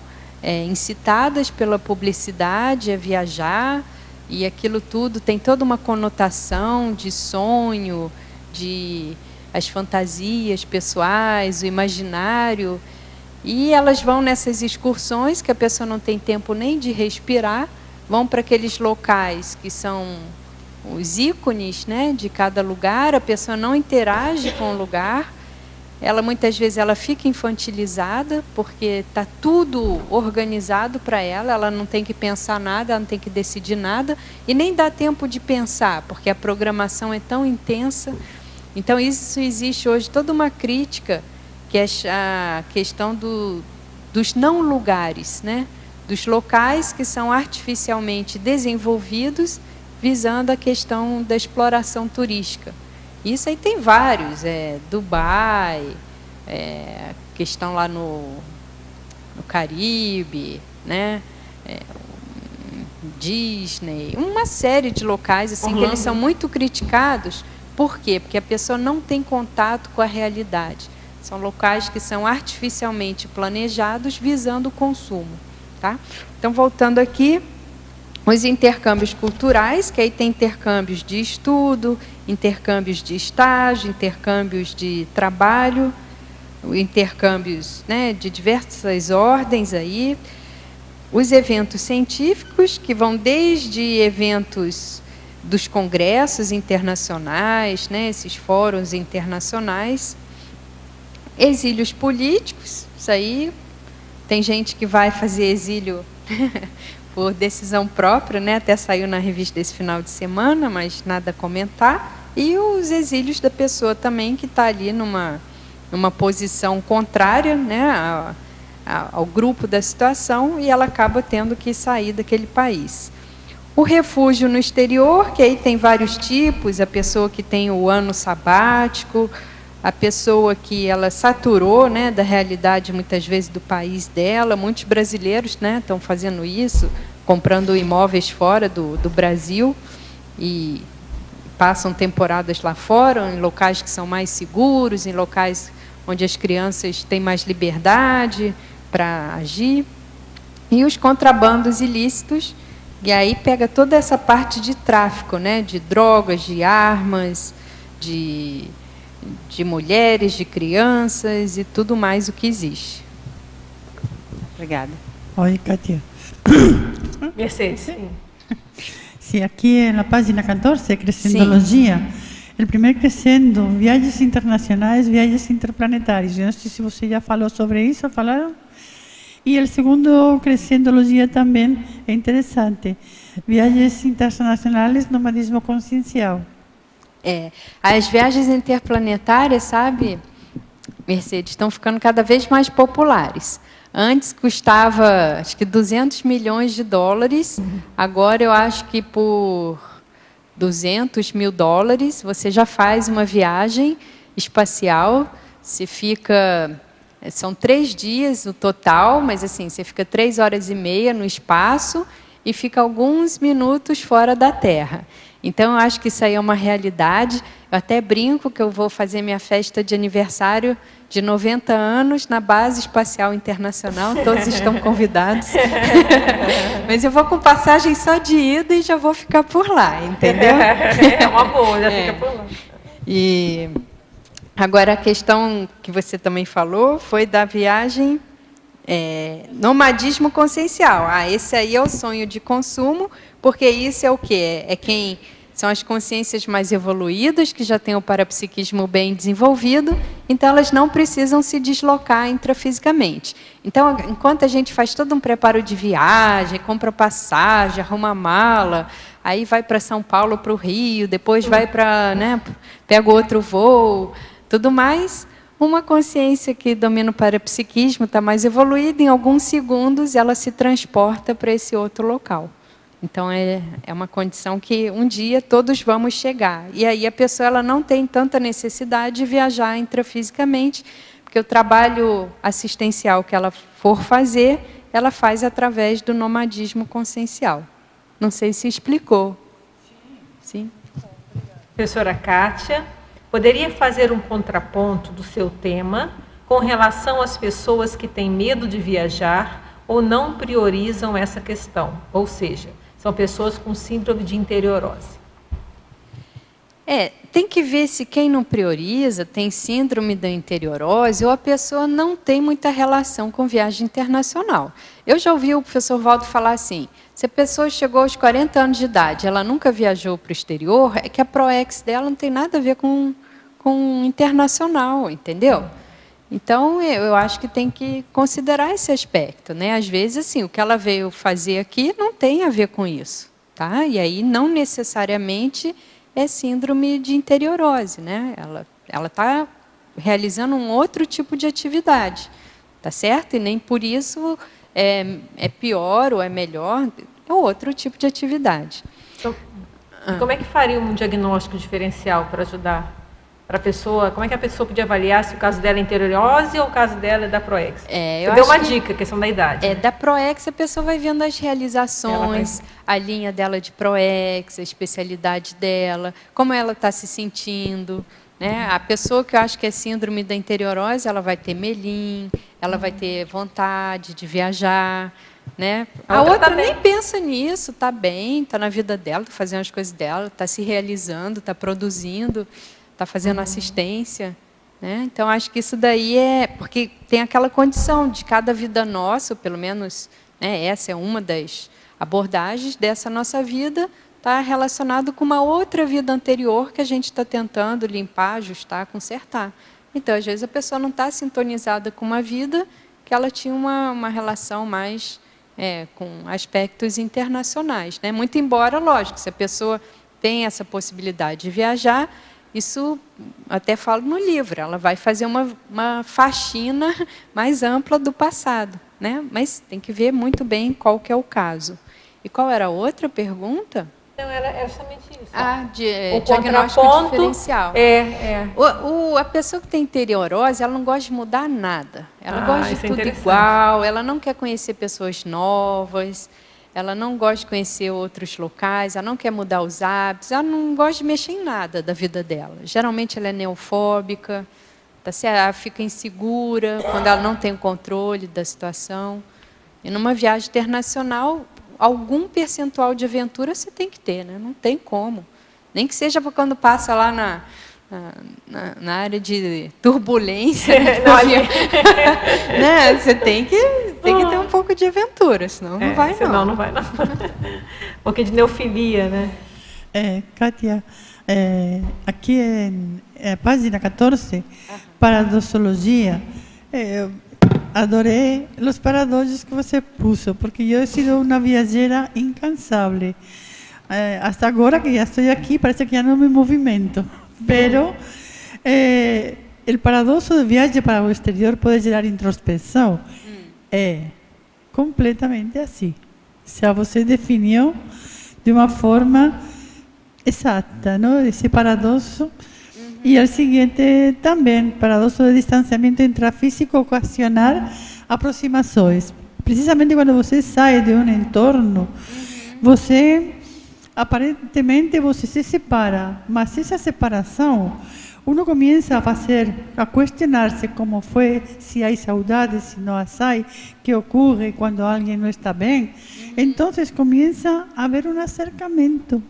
incitadas pela publicidade a viajar, e aquilo tudo tem toda uma conotação de sonho, de as fantasias pessoais, o imaginário, e elas vão nessas excursões que a pessoa não tem tempo nem de respirar, vão para aqueles locais que são os ícones, né, de cada lugar, a pessoa não interage com o lugar, muitas vezes ela fica infantilizada, porque está tudo organizado para ela, ela não tem que pensar nada, ela não tem que decidir nada, e nem dá tempo de pensar, porque a programação é tão intensa. Então, isso existe hoje toda uma crítica, que é a questão dos não lugares, né? Dos locais que são artificialmente desenvolvidos, visando a questão da exploração turística. Isso aí tem vários, Dubai, questão lá no Caribe, né? Disney, uma série de locais assim, que eles são muito criticados. Por quê? Porque a pessoa não tem contato com a realidade. São locais que são artificialmente planejados visando o consumo. Tá? Então, voltando aqui, os intercâmbios culturais, que aí tem intercâmbios de estudo, intercâmbios de estágio, intercâmbios de trabalho, intercâmbios, né, de diversas ordens aí. Os eventos científicos, que vão desde eventos dos congressos internacionais, né, esses fóruns internacionais. Exílios políticos, isso aí, tem gente que vai fazer exílio por decisão própria, né? Até saiu na revista desse final de semana, mas nada a comentar. E os exílios da pessoa também, que está ali numa posição contrária, né, ao grupo da situação, e ela acaba tendo que sair daquele país. O refúgio no exterior, que aí tem vários tipos: a pessoa que tem o ano sabático, a pessoa que ela saturou, né, da realidade muitas vezes do país dela. Muitos brasileiros, né, estão fazendo isso, comprando imóveis fora do Brasil e passam temporadas lá fora, em locais que são mais seguros, em locais onde as crianças têm mais liberdade para agir. E os contrabandos ilícitos, e aí pega toda essa parte de tráfico, né, de drogas, de armas, de mulheres, de crianças e tudo mais o que existe. Obrigada. Oi, Kátia. Mercedes, sim. Sí, aquí en la página 14, Crescendologia, o primeiro crescendo, viagens internacionais, viagens interplanetárias. Eu não sei se você já falou sobre isso, falaram? E o segundo Crescendologia também é interessante. Viagens internacionais, nomadismo consciencial. As viagens interplanetárias, sabe, Mercedes, estão ficando cada vez mais populares. Antes custava, acho que 200 milhões de dólares. Agora eu acho que por 200 mil dólares você já faz uma viagem espacial. Você fica, são 3 dias no total, mas assim, você fica 3 horas e meia no espaço e fica alguns minutos fora da Terra. Então, eu acho que isso aí é uma realidade. Eu até brinco que eu vou fazer minha festa de aniversário de 90 anos na Base Espacial Internacional. Todos estão convidados. Mas eu vou com passagem só de ida e já vou ficar por lá, entendeu? É uma boa, já fica por lá. E agora, a questão que você também falou foi da viagem nomadismo consciencial. Esse aí é o sonho de consumo, porque isso é o quê? São as consciências mais evoluídas, que já têm o parapsiquismo bem desenvolvido, então elas não precisam se deslocar intrafisicamente. Então, enquanto a gente faz todo um preparo de viagem, compra passagem, arruma mala, aí vai para São Paulo, para o Rio, depois vai para, né, pega outro voo, tudo mais, uma consciência que domina o parapsiquismo está mais evoluída, em alguns segundos ela se transporta para esse outro local. Então, é uma condição que um dia todos vamos chegar. E aí a pessoa ela não tem tanta necessidade de viajar intrafisicamente, porque o trabalho assistencial que ela for fazer, ela faz através do nomadismo consciencial. Não sei se explicou. Sim. Professora Kátia, poderia fazer um contraponto do seu tema com relação às pessoas que têm medo de viajar ou não priorizam essa questão? Ou seja, são pessoas com síndrome de interiorose. Tem que ver se quem não prioriza tem síndrome da interiorose ou a pessoa não tem muita relação com viagem internacional. Eu já ouvi o professor Valdo falar assim, se a pessoa chegou aos 40 anos de idade, ela nunca viajou para o exterior, é que a ProEx dela não tem nada a ver com internacional, entendeu? Então, eu acho que tem que considerar esse aspecto, né? Às vezes, assim, o que ela veio fazer aqui não tem a ver com isso, tá? E aí, não necessariamente é síndrome de interiorose, né? Ela está realizando um outro tipo de atividade, tá certo? E nem por isso é pior ou é melhor, é outro tipo de atividade. Então, como é que faria um diagnóstico diferencial para ajudar? Para a pessoa, como é que a pessoa podia avaliar se o caso dela é interiorose ou o caso dela é da ProEx? Você deu uma dica, questão da idade. Né? Da ProEx a pessoa vai vendo as realizações, a linha dela de ProEx, a especialidade dela, como ela está se sentindo. Né? A pessoa que eu acho que é síndrome da interiorose, ela vai ter melim, ela vai ter vontade de viajar. Né? A outra nem pensa nisso, está bem, está na vida dela, está fazendo as coisas dela, está se realizando, está produzindo, está fazendo assistência. Né? Então, acho que isso daí porque tem aquela condição de cada vida nossa, pelo menos, né, essa é uma das abordagens dessa nossa vida, está relacionado com uma outra vida anterior que a gente está tentando limpar, ajustar, consertar. Então, às vezes, a pessoa não está sintonizada com uma vida que ela tinha uma relação mais com aspectos internacionais, né? Muito embora, lógico, se a pessoa tem essa possibilidade de viajar, isso até falo no livro, ela vai fazer uma faxina mais ampla do passado, né? Mas tem que ver muito bem qual que é o caso. E qual era a outra pergunta? Não, era justamente isso. O diagnóstico diferencial. A pessoa que tem interiorose, ela não gosta de mudar nada. Ela gosta de tudo igual, ela não quer conhecer pessoas novas, ela não gosta de conhecer outros locais, ela não quer mudar os hábitos, ela não gosta de mexer em nada da vida dela. Geralmente ela é neofóbica, ela fica insegura quando ela não tem o controle da situação. E numa viagem internacional, algum percentual de aventura você tem que ter, né? Não tem como. Nem que seja para quando passa lá na área de turbulência. Né? Você tem que ter um pouco de aventura, senão não vai, não. Senão não vai, não. Um pouquinho de neofilia, né? Kátia, aqui na página 14, paradoxologia, adorei os paradoxos que você puso, porque eu he sido uma viajera incansável. Hasta agora que já estou aqui, parece que já não me movimento. Pero o paradoxo de viagem para o exterior pode gerar introspecção. É completamente assim. Já você definiu de uma forma exata, não? Esse paradoxo. E o seguinte também, paradoxo de distanciamento intrafísico ocasionar aproximações. Precisamente quando você sai de um entorno, você, aparentemente, você se separa. Mas essa separação, uno começa a questionar-se como foi, se há saudade, se não há, que ocorre quando alguém não está bem. Então, começa a haver um acercamento.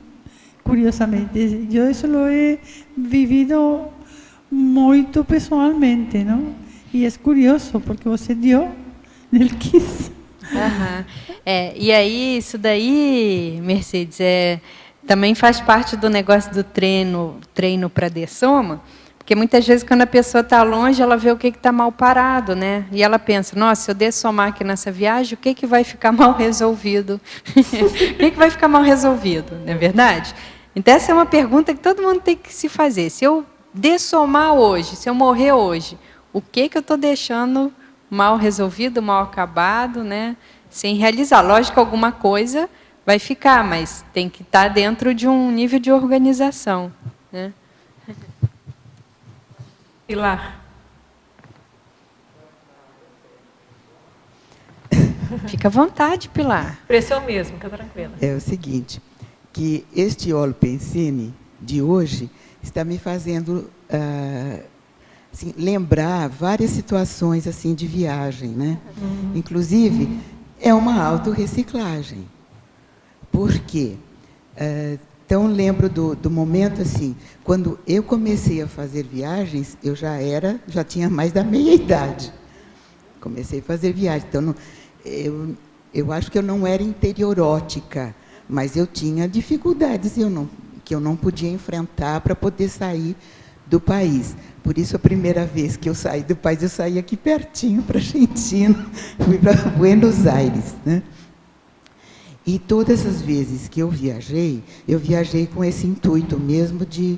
Curiosamente, eu isso lo he vivido muito pessoalmente, não? E é curioso, porque você deu nele quis. E aí, isso daí, Mercedes, também faz parte do negócio do treino para dessoma, porque muitas vezes quando a pessoa está longe, ela vê o que está mal parado, né? E ela pensa, nossa, se eu dessomar aqui nessa viagem, o que vai ficar mal resolvido? O que vai ficar mal resolvido, não é verdade? Então, essa é uma pergunta que todo mundo tem que se fazer. Se eu dessomar hoje, se eu morrer hoje, o que eu estou deixando mal resolvido, mal acabado, né? Sem realizar? Lógico que alguma coisa vai ficar, mas tem que estar dentro de um nível de organização, né? Pilar. Fica à vontade, Pilar. Preço é o mesmo, fica tranquila. É o seguinte, que este Holopensene de hoje está me fazendo assim, lembrar várias situações assim de viagem, né? Inclusive, é uma autorreciclagem. Por quê? Então, lembro do momento assim, quando eu comecei a fazer viagens, eu já tinha mais da meia-idade. Comecei a fazer viagens. Então, eu acho que eu não era interiorótica, mas eu tinha dificuldades que eu não podia enfrentar para poder sair do país. Por isso, a primeira vez que eu saí do país, eu saí aqui pertinho, para a Argentina, fui para Buenos Aires, né? E todas as vezes que eu viajei com esse intuito mesmo de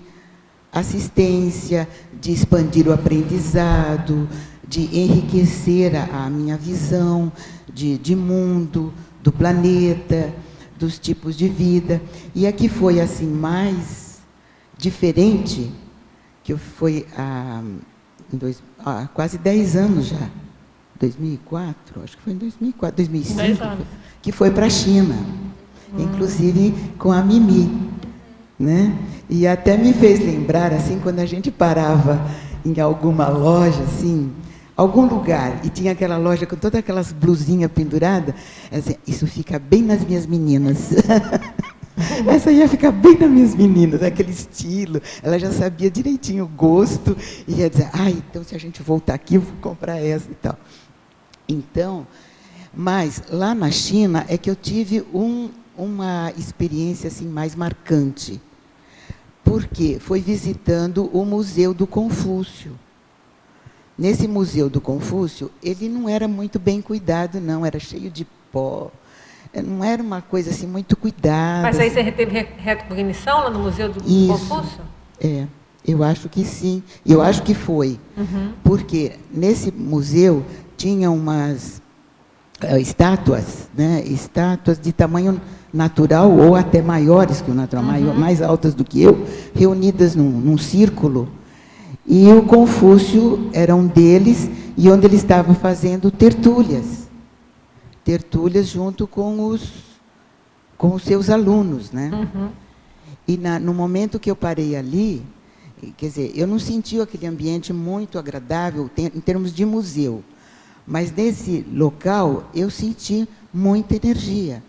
assistência, de expandir o aprendizado, de enriquecer a minha visão de mundo, do planeta, dos tipos de vida. E aqui foi assim mais diferente, que foi há quase 10 anos já, 2004, acho que foi em 2004, 2005, que foi para a China, inclusive com a Mimi, né? E até me fez lembrar, assim, quando a gente parava em alguma loja, assim, algum lugar, e tinha aquela loja com todas aquelas blusinhas penduradas, assim, isso fica bem nas minhas meninas. Essa ia ficar bem nas minhas meninas, aquele estilo. Ela já sabia direitinho o gosto, e ia dizer, então se a gente voltar aqui, eu vou comprar essa e tal. Então, mas lá na China é que eu tive uma experiência assim, mais marcante. Porque foi visitando o Museu do Confúcio. Nesse Museu do Confúcio, ele não era muito bem cuidado, não, era cheio de pó. Não era uma coisa assim muito cuidada. Mas aí você teve recognição lá no Museu do Confúcio? Eu acho que sim. Eu acho que foi. Porque nesse museu tinha umas estátuas, né? Estátuas de tamanho natural ou até maiores que o natural, mais altas do que eu, reunidas num círculo. E o Confúcio era um deles, e onde ele estava fazendo tertúlias. Tertúlias junto com os seus alunos, né? E no momento que eu parei ali, quer dizer, eu não senti aquele ambiente muito agradável em termos de museu, mas nesse local eu senti muita energia.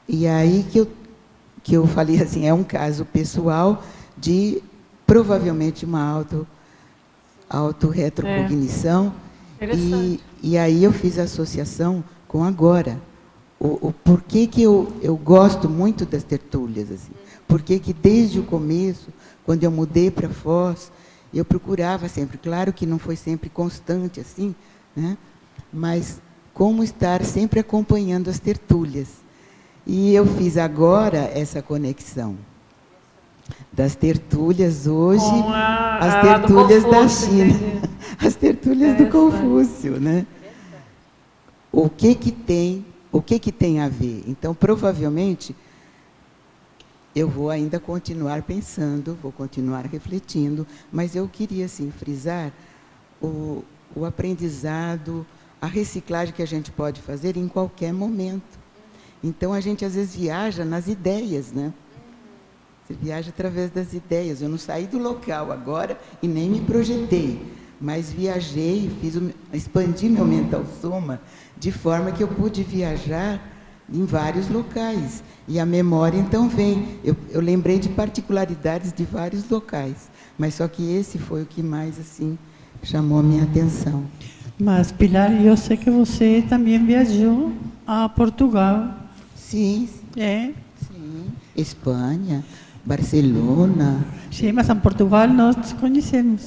E aí que eu falei assim, é um caso pessoal de provavelmente uma autorretrocognição. E aí eu fiz a associação com agora. O porquê que eu gosto muito das tertúlias, assim. Porquê que desde o começo, quando eu mudei para Foz, eu procurava sempre, claro que não foi sempre constante assim, né? Mas como estar sempre acompanhando as tertúlias. E eu fiz agora essa conexão das tertúlias hoje, as tertúlias da China, as tertúlias do Confúcio, né? O que que tem a ver? Então, provavelmente, eu vou ainda continuar pensando, vou continuar refletindo, mas eu queria, assim, frisar o aprendizado, a reciclagem que a gente pode fazer em qualquer momento. Então, a gente, às vezes, viaja nas ideias, né? Você viaja através das ideias. Eu não saí do local agora e nem me projetei, mas viajei, expandi meu mental soma de forma que eu pude viajar em vários locais. E a memória, então, vem. Eu lembrei de particularidades de vários locais, mas só que esse foi o que mais, assim, chamou a minha atenção. Mas, Pilar, eu sei que você também viajou a Portugal. Sim. É? Sim. Espanha, Barcelona. Sim, mas em Portugal nós nos conhecemos.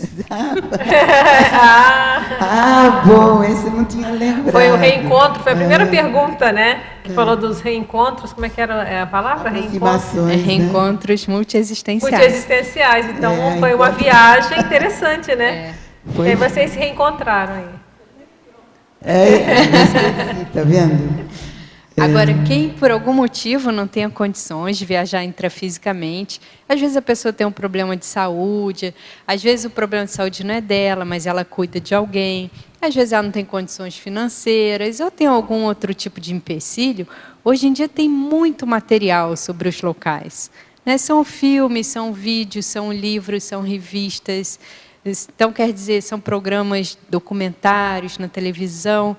Bom, esse eu não tinha lembrado. Foi o reencontro, foi a primeira pergunta, né? Que falou dos reencontros, como é que era a palavra? Reencontros multiexistenciais. Multiexistenciais, então foi uma viagem interessante, né? E aí vocês se reencontraram aí. Tá vendo? Agora, quem por algum motivo não tenha condições de viajar intrafisicamente, às vezes a pessoa tem um problema de saúde, às vezes o problema de saúde não é dela, mas ela cuida de alguém, às vezes ela não tem condições financeiras ou tem algum outro tipo de empecilho, hoje em dia tem muito material sobre os locais, né? São filmes, são vídeos, são livros, são revistas, então, quer dizer, são programas documentários na televisão.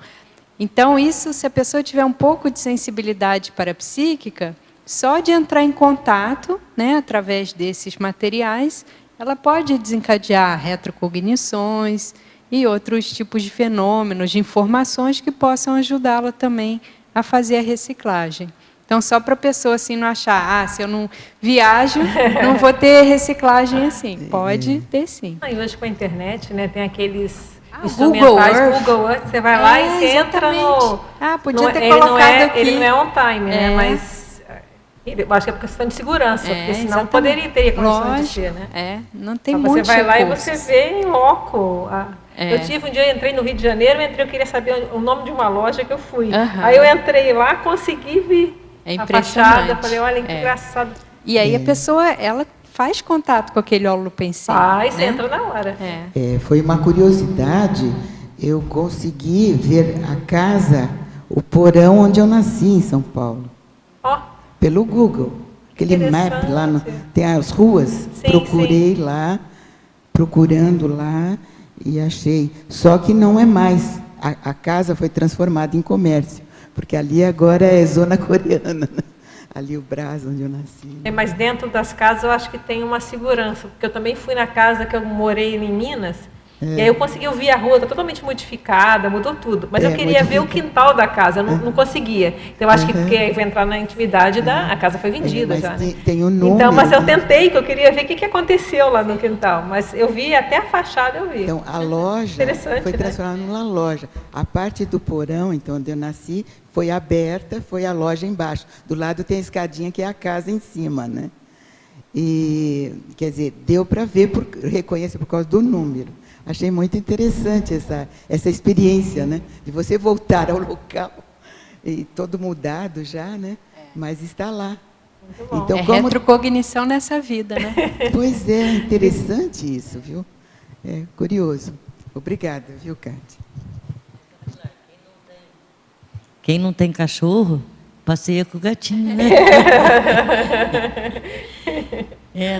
Então, isso, se a pessoa tiver um pouco de sensibilidade parapsíquica, só de entrar em contato, né, através desses materiais, ela pode desencadear retrocognições e outros tipos de fenômenos, de informações que possam ajudá-la também a fazer a reciclagem. Então, só para a pessoa assim, não achar, se eu não viajo, não vou ter reciclagem assim. Pode ter sim. E hoje com a internet, né, tem aqueles instrumentais, Google Earth, você vai lá e você entra no... podia ter colocado aqui. Ele não é on time, né, mas eu acho que é por questão de segurança, porque senão teria condições de ser, né? Não tem muito. muitos Você vai lá recursos. e você vê em loco. Eu tive um dia, eu entrei no Rio de Janeiro, eu queria saber o nome de uma loja que eu fui. Aí eu entrei lá, consegui ver a fachada, falei, olha que engraçado. E aí a pessoa, ela faz contato com aquele holopensene. Você entra na hora. Foi uma curiosidade, eu consegui ver a casa, o porão onde eu nasci, em São Paulo. Pelo Google. Aquele map lá, tem as ruas. Procurei lá, procurando lá, e achei. Só que não é mais. A casa foi transformada em comércio, porque ali agora é zona coreana, né? Ali o Brás, onde eu nasci. Mas dentro das casas eu acho que tem uma segurança, porque eu também fui na casa que eu morei em Minas, E aí eu consegui ouvir a rua, está totalmente modificada, mudou tudo. Mas eu queria ver o quintal da casa, eu não conseguia. Então eu acho que porque vai entrar na intimidade a casa foi vendida já. Né? Tem um número. Então, mas eu tentei, que eu queria ver o que aconteceu lá no quintal. Mas eu vi até a fachada, eu vi. Então, a loja foi transformada numa loja. A parte do porão, então, onde eu nasci, foi aberta, foi a loja embaixo. Do lado tem a escadinha, que é a casa em cima, né? E, quer dizer, deu para ver, reconhecer por causa do número. Achei muito interessante essa experiência, né? De você voltar ao local, e todo mudado já, né? Mas está lá. Então, retrocognição nessa vida, né? Pois é, interessante isso, viu? É curioso. Obrigada, viu, Cátia? Quem não tem cachorro, passeia com o gatinho, né?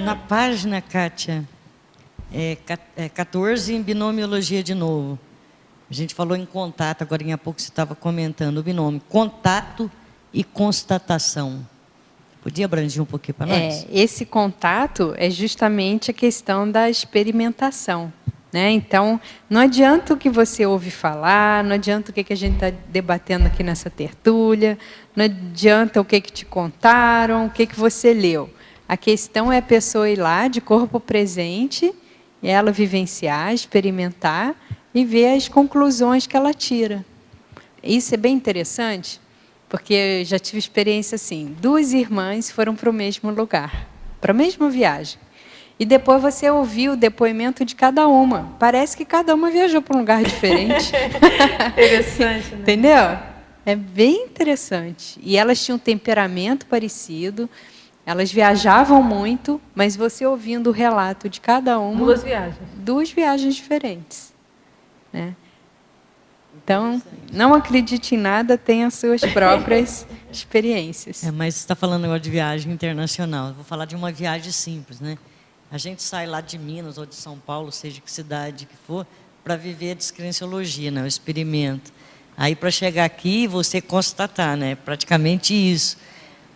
Na página, Cátia, 14, em binomiologia de novo. A gente falou em contato, agora há pouco você estava comentando o binômio. Contato e constatação. Podia abranger um pouquinho para nós? Esse contato é justamente a questão da experimentação. Né? Então, não adianta o que você ouve falar, não adianta o que a gente está debatendo aqui nessa tertúlia, não adianta o que te contaram, o que você leu. A questão é a pessoa ir lá, de corpo presente, ela vivenciar, experimentar e ver as conclusões que ela tira. Isso é bem interessante, porque eu já tive experiência assim, 2 irmãs foram para o mesmo lugar, para a mesma viagem. E depois você ouviu o depoimento de cada uma. Parece que cada uma viajou para um lugar diferente. Interessante, né? Entendeu? É bem interessante. E elas tinham um temperamento parecido, elas viajavam muito, mas você ouvindo o relato de cada uma... 2 viagens. 2 viagens diferentes. Né? Então, não acredite em nada, tenha as suas próprias experiências. Mas você está falando agora de viagem internacional. Eu vou falar de uma viagem simples, né? A gente sai lá de Minas ou de São Paulo, seja que cidade que for, para viver a descrenciologia, né? O experimento. Aí, para chegar aqui, você constatar, né? Praticamente isso.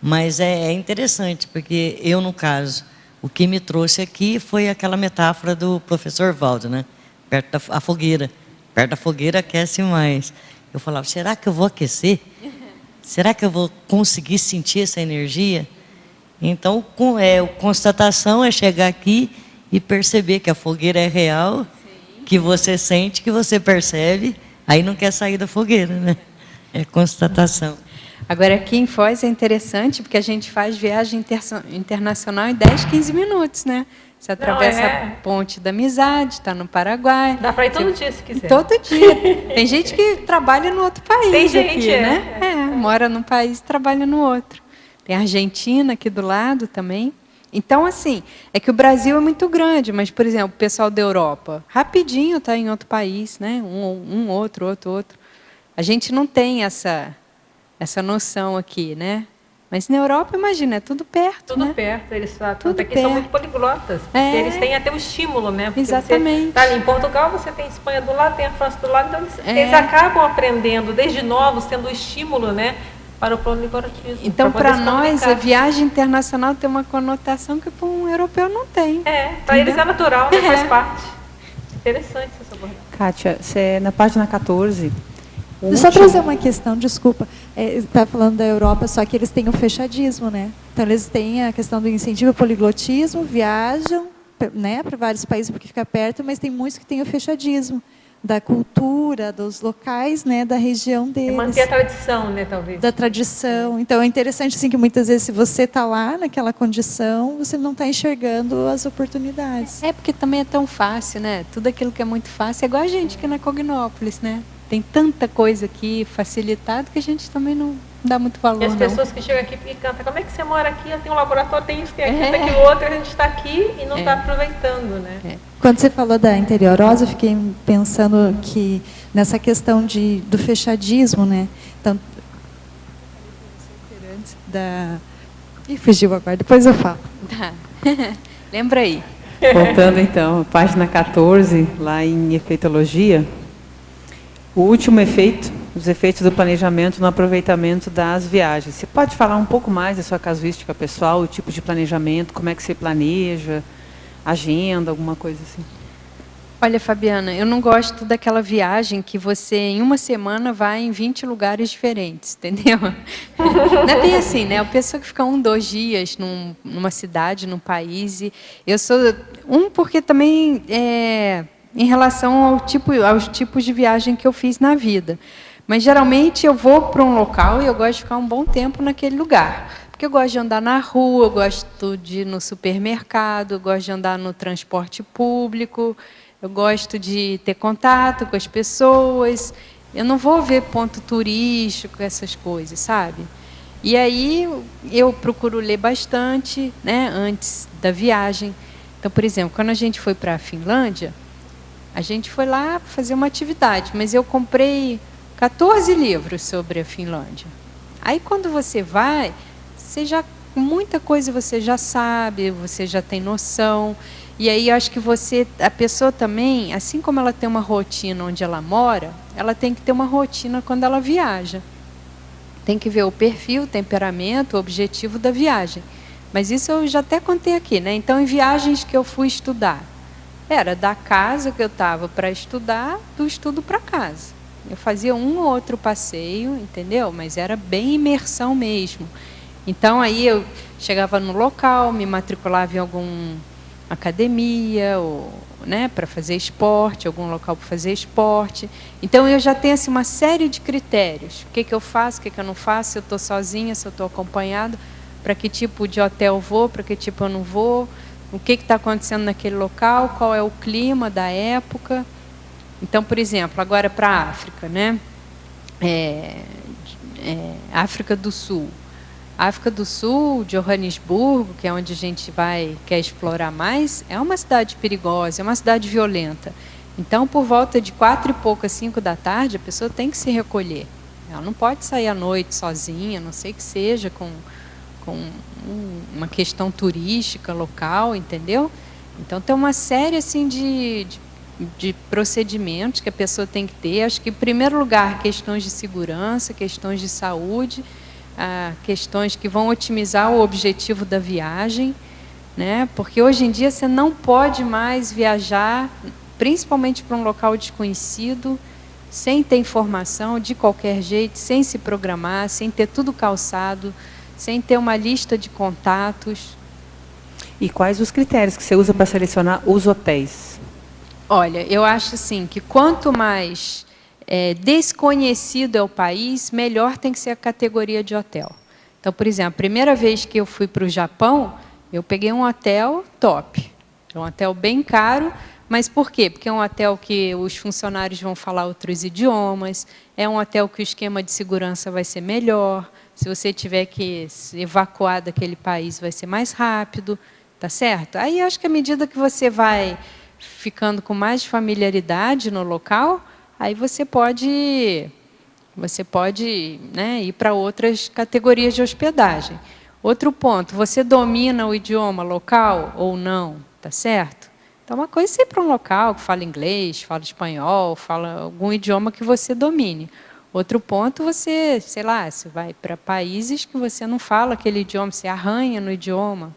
Mas é interessante, porque eu, no caso, o que me trouxe aqui foi aquela metáfora do professor Valdo, né? Perto da fogueira. Perto da fogueira aquece mais. Eu falava, será que eu vou aquecer? Será que eu vou conseguir sentir essa energia? Então, constatação é chegar aqui e perceber que a fogueira é real, que você sente, que você percebe, aí não quer sair da fogueira, né? É constatação. Agora, aqui em Foz é interessante, porque a gente faz viagem internacional em 10, 15 minutos, né? Você atravessa a ponte da amizade, está no Paraguai. Dá para ir todo dia, se quiser. Todo dia. Tem gente que trabalha no outro país. Tem gente, aqui, né? Mora num país e trabalha no outro. Tem a Argentina aqui do lado também. Então, assim, é que o Brasil é muito grande, mas, por exemplo, o pessoal da Europa, rapidinho está em outro país, né? Um outro. A gente não tem essa noção aqui, né? Mas na Europa, imagina, é tudo perto, tudo né? perto, eles tudo aqui são muito poliglotas, porque eles têm até o estímulo, né? Porque exatamente. Tá ali em Portugal, você tem a Espanha do lado, tem a França do lado, então eles acabam aprendendo, desde novos, tendo o estímulo, né? Para o poliglottismo. Então, para nós, a viagem internacional tem uma conotação que para um europeu não tem. Para eles é natural, né? Faz parte. Interessante essa abordagem. Kátia, você, na página 14... Só trazer uma questão, desculpa. Está falando da Europa, só que eles têm o fechadismo, né? Então, eles têm a questão do incentivo ao poliglotismo, viajam, né, para vários países porque fica perto, mas tem muitos que têm o fechadismo da cultura, dos locais, né, da região deles. Manter a tradição, né, talvez. Da tradição. Então, é interessante assim, que muitas vezes, se você está lá naquela condição, você não está enxergando as oportunidades. Porque também é tão fácil, né? Tudo aquilo que é muito fácil, é igual a gente aqui na Cognópolis, né? Tem tanta coisa aqui facilitada que a gente também não dá muito valor. E as pessoas que chegam aqui e cantam, como é que você mora aqui? Tem um laboratório, tem isso, tem aquilo, tem aquilo outro, a gente está aqui e não está aproveitando, né? Quando você falou da interiorose, eu fiquei pensando que nessa questão do fechadismo, né? Então, fugiu agora, depois eu falo. Tá. Lembra aí. Voltando então, página 14, lá em efeitologia. O último efeito, os efeitos do planejamento no aproveitamento das viagens. Você pode falar um pouco mais da sua casuística pessoal, o tipo de planejamento, como é que você planeja, agenda, alguma coisa assim? Olha, Fabiana, eu não gosto daquela viagem que você, em uma semana, vai em 20 lugares diferentes, entendeu? Não é bem assim, né? A pessoa que fica 1, 2 dias numa cidade, num país. E eu sou... porque também, em relação aos tipos de viagem que eu fiz na vida. Mas, geralmente, eu vou para um local e eu gosto de ficar um bom tempo naquele lugar. Porque eu gosto de andar na rua, eu gosto de ir no supermercado, eu gosto de andar no transporte público... Eu gosto de ter contato com as pessoas. Eu não vou ver ponto turístico, essas coisas, sabe? E aí eu procuro ler bastante, né, antes da viagem. Então, por exemplo, quando a gente foi para a Finlândia, a gente foi lá fazer uma atividade, mas eu comprei 14 livros sobre a Finlândia. Aí, quando você vai, muita coisa você já sabe, você já tem noção. E aí, eu acho que a pessoa também, assim como ela tem uma rotina onde ela mora, ela tem que ter uma rotina quando ela viaja. Tem que ver o perfil, o temperamento, o objetivo da viagem. Mas isso eu já até contei aqui, né? Então, em viagens que eu fui estudar, era da casa que eu estava para estudar, do estudo para casa. Eu fazia um ou outro passeio, entendeu? Mas era bem imersão mesmo. Então, aí eu chegava no local, me matriculava em alguma academia, ou, né, para fazer esporte, algum local para fazer esporte. Então, eu já tenho assim, uma série de critérios. O que eu faço, o que eu não faço, se eu estou sozinha, se eu estou acompanhada, para que tipo de hotel eu vou, para que tipo eu não vou, o que está acontecendo naquele local, qual é o clima da época. Então, por exemplo, agora para a África, né? África do Sul. África do Sul, Joanesburgo, que é onde a gente quer explorar mais, é uma cidade perigosa, é uma cidade violenta. Então, por volta de 4 e pouco, 5 da tarde, a pessoa tem que se recolher. Ela não pode sair à noite sozinha, a não sei que seja com uma questão turística local, entendeu? Então, tem uma série assim, de procedimentos que a pessoa tem que ter. Acho que, em primeiro lugar, questões de segurança, questões de saúde, questões que vão otimizar o objetivo da viagem, né? Porque hoje em dia você não pode mais viajar, principalmente para um local desconhecido, sem ter informação, de qualquer jeito, sem se programar, sem ter tudo calçado, sem ter uma lista de contatos. E quais os critérios que você usa para selecionar os hotéis? Olha, eu acho assim, que quanto mais desconhecido é o país, melhor tem que ser a categoria de hotel. Então, por exemplo, a primeira vez que eu fui para o Japão, eu peguei um hotel top. É um hotel bem caro, mas por quê? Porque é um hotel que os funcionários vão falar outros idiomas, é um hotel que o esquema de segurança vai ser melhor, se você tiver que se evacuar daquele país, vai ser mais rápido, tá certo? Aí, acho que à medida que você vai ficando com mais familiaridade no local, aí você pode, né, ir para outras categorias de hospedagem. Outro ponto, você domina o idioma local ou não, tá certo? Então, uma coisa é você ir para um local que fala inglês, fala espanhol, fala algum idioma que você domine. Outro ponto, você, sei lá, você vai para países que você não fala aquele idioma, você arranha no idioma.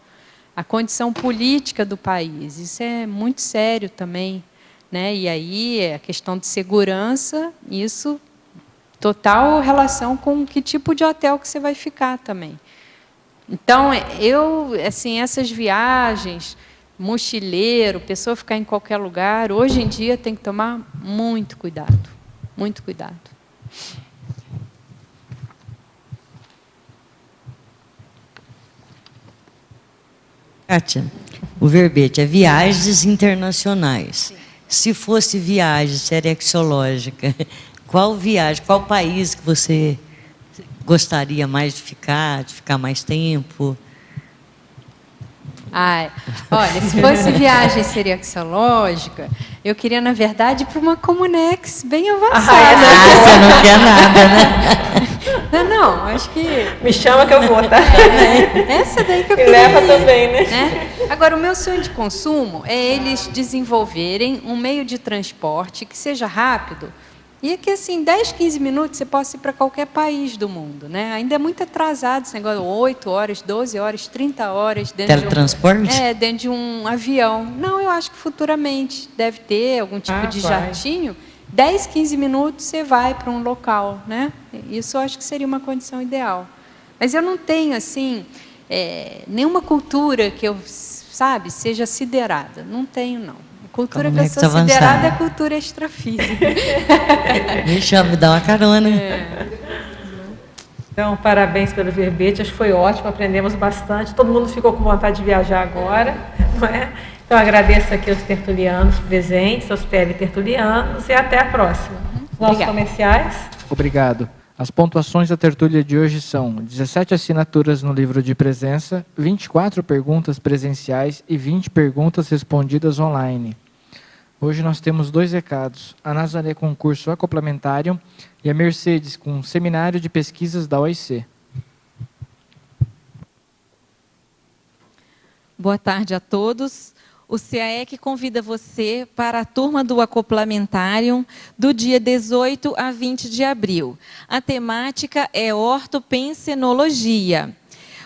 A condição política do país, isso é muito sério também, né? E aí, a questão de segurança, isso, total relação com que tipo de hotel que você vai ficar também. Então, essas viagens, mochileiro, pessoa ficar em qualquer lugar, hoje em dia tem que tomar muito cuidado, muito cuidado. Kátia, o verbete é viagens internacionais. Sim. Se fosse viagem serexológica, qual viagem, qual país que você gostaria mais de ficar mais tempo? Olha, se fosse viagem serexológica, eu queria, na verdade, ir para uma Comunex bem avançada. Você não quer nada, né? Não, acho que... Me chama que eu vou, tá? Essa daí que eu queria leva ir, também, né? Agora, o meu sonho de consumo é eles desenvolverem um meio de transporte que seja rápido, E que assim, 10, 15 minutos você pode ir para qualquer país do mundo, né? Ainda é muito atrasado esse negócio, 8 horas, 12 horas, 30 horas dentro teletransporte? dentro de um avião. Não, eu acho que futuramente deve ter algum tipo de jatinho. 10, 15 minutos você vai para um local, né? Isso eu acho que seria uma condição ideal. Mas eu não tenho, assim, nenhuma cultura que eu, sabe, seja siderada. Não tenho, não. A cultura que eu sou siderada é a cultura extrafísica. Deixa eu dar uma carona. Então, parabéns pelo verbete, acho que foi ótimo, aprendemos bastante. Todo mundo ficou com vontade de viajar agora, não é? Então, agradeço aqui aos tertulianos presentes, aos teletertulianos, e até a próxima. Nossos comerciais. Obrigado. As pontuações da tertúlia de hoje são 17 assinaturas no livro de presença, 24 perguntas presenciais e 20 perguntas respondidas online. Hoje nós temos 2 recados. A Nazaré com curso acoplamentário e a Mercedes com seminário de pesquisas da OIC. Boa tarde a todos. O CAEC convida você para a turma do acoplamentário do dia 18 a 20 de abril. A temática é ortopensenologia.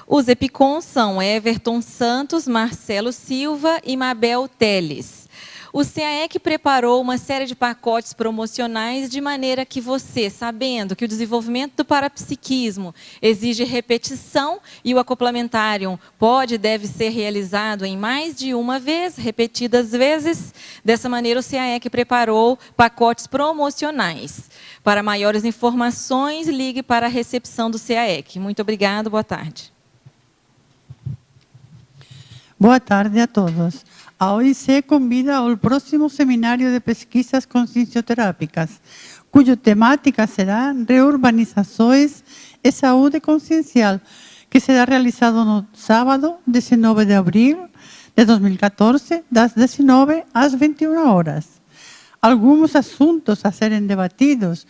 Os EPICOM são Everton Santos, Marcelo Silva e Mabel Teles. O CAEC preparou uma série de pacotes promocionais de maneira que você, sabendo que o desenvolvimento do parapsiquismo exige repetição e o acoplamentário pode e deve ser realizado em mais de uma vez, repetidas vezes, dessa maneira o CAEC preparou pacotes promocionais. Para maiores informações, ligue para a recepção do CAEC. Muito obrigado, boa tarde. Boa tarde a todos. A OIC convida ao próximo Seminário de Pesquisas Consciencioterápicas, cuja temática será Reurbanizações e Saúde Consciencial, que será realizado no sábado, 19 de abril de 2014, das 19 às 21 horas. Alguns assuntos a serem debatidos: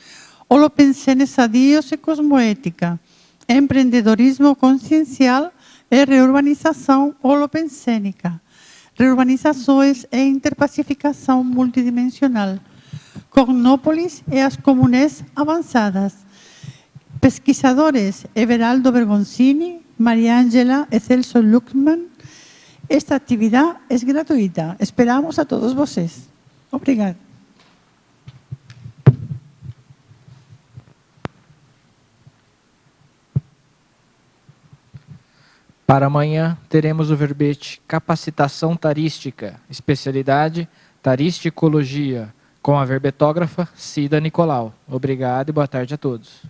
holopensene sadios e cosmoética, empreendedorismo consciencial e reurbanização holopensênica, reurbanizações e interpacificação multidimensional, Cognópolis e as comunes avançadas. Pesquisadores Everaldo Bergoncini, Maria Ângela e Celso Luckman. Esta atividade é gratuita. Esperamos a todos vocês. Obrigada. Para amanhã, teremos o verbete Capacitação Tarística, especialidade Taristicologia, com a verbetógrafa Cida Nicolau. Obrigado e boa tarde a todos.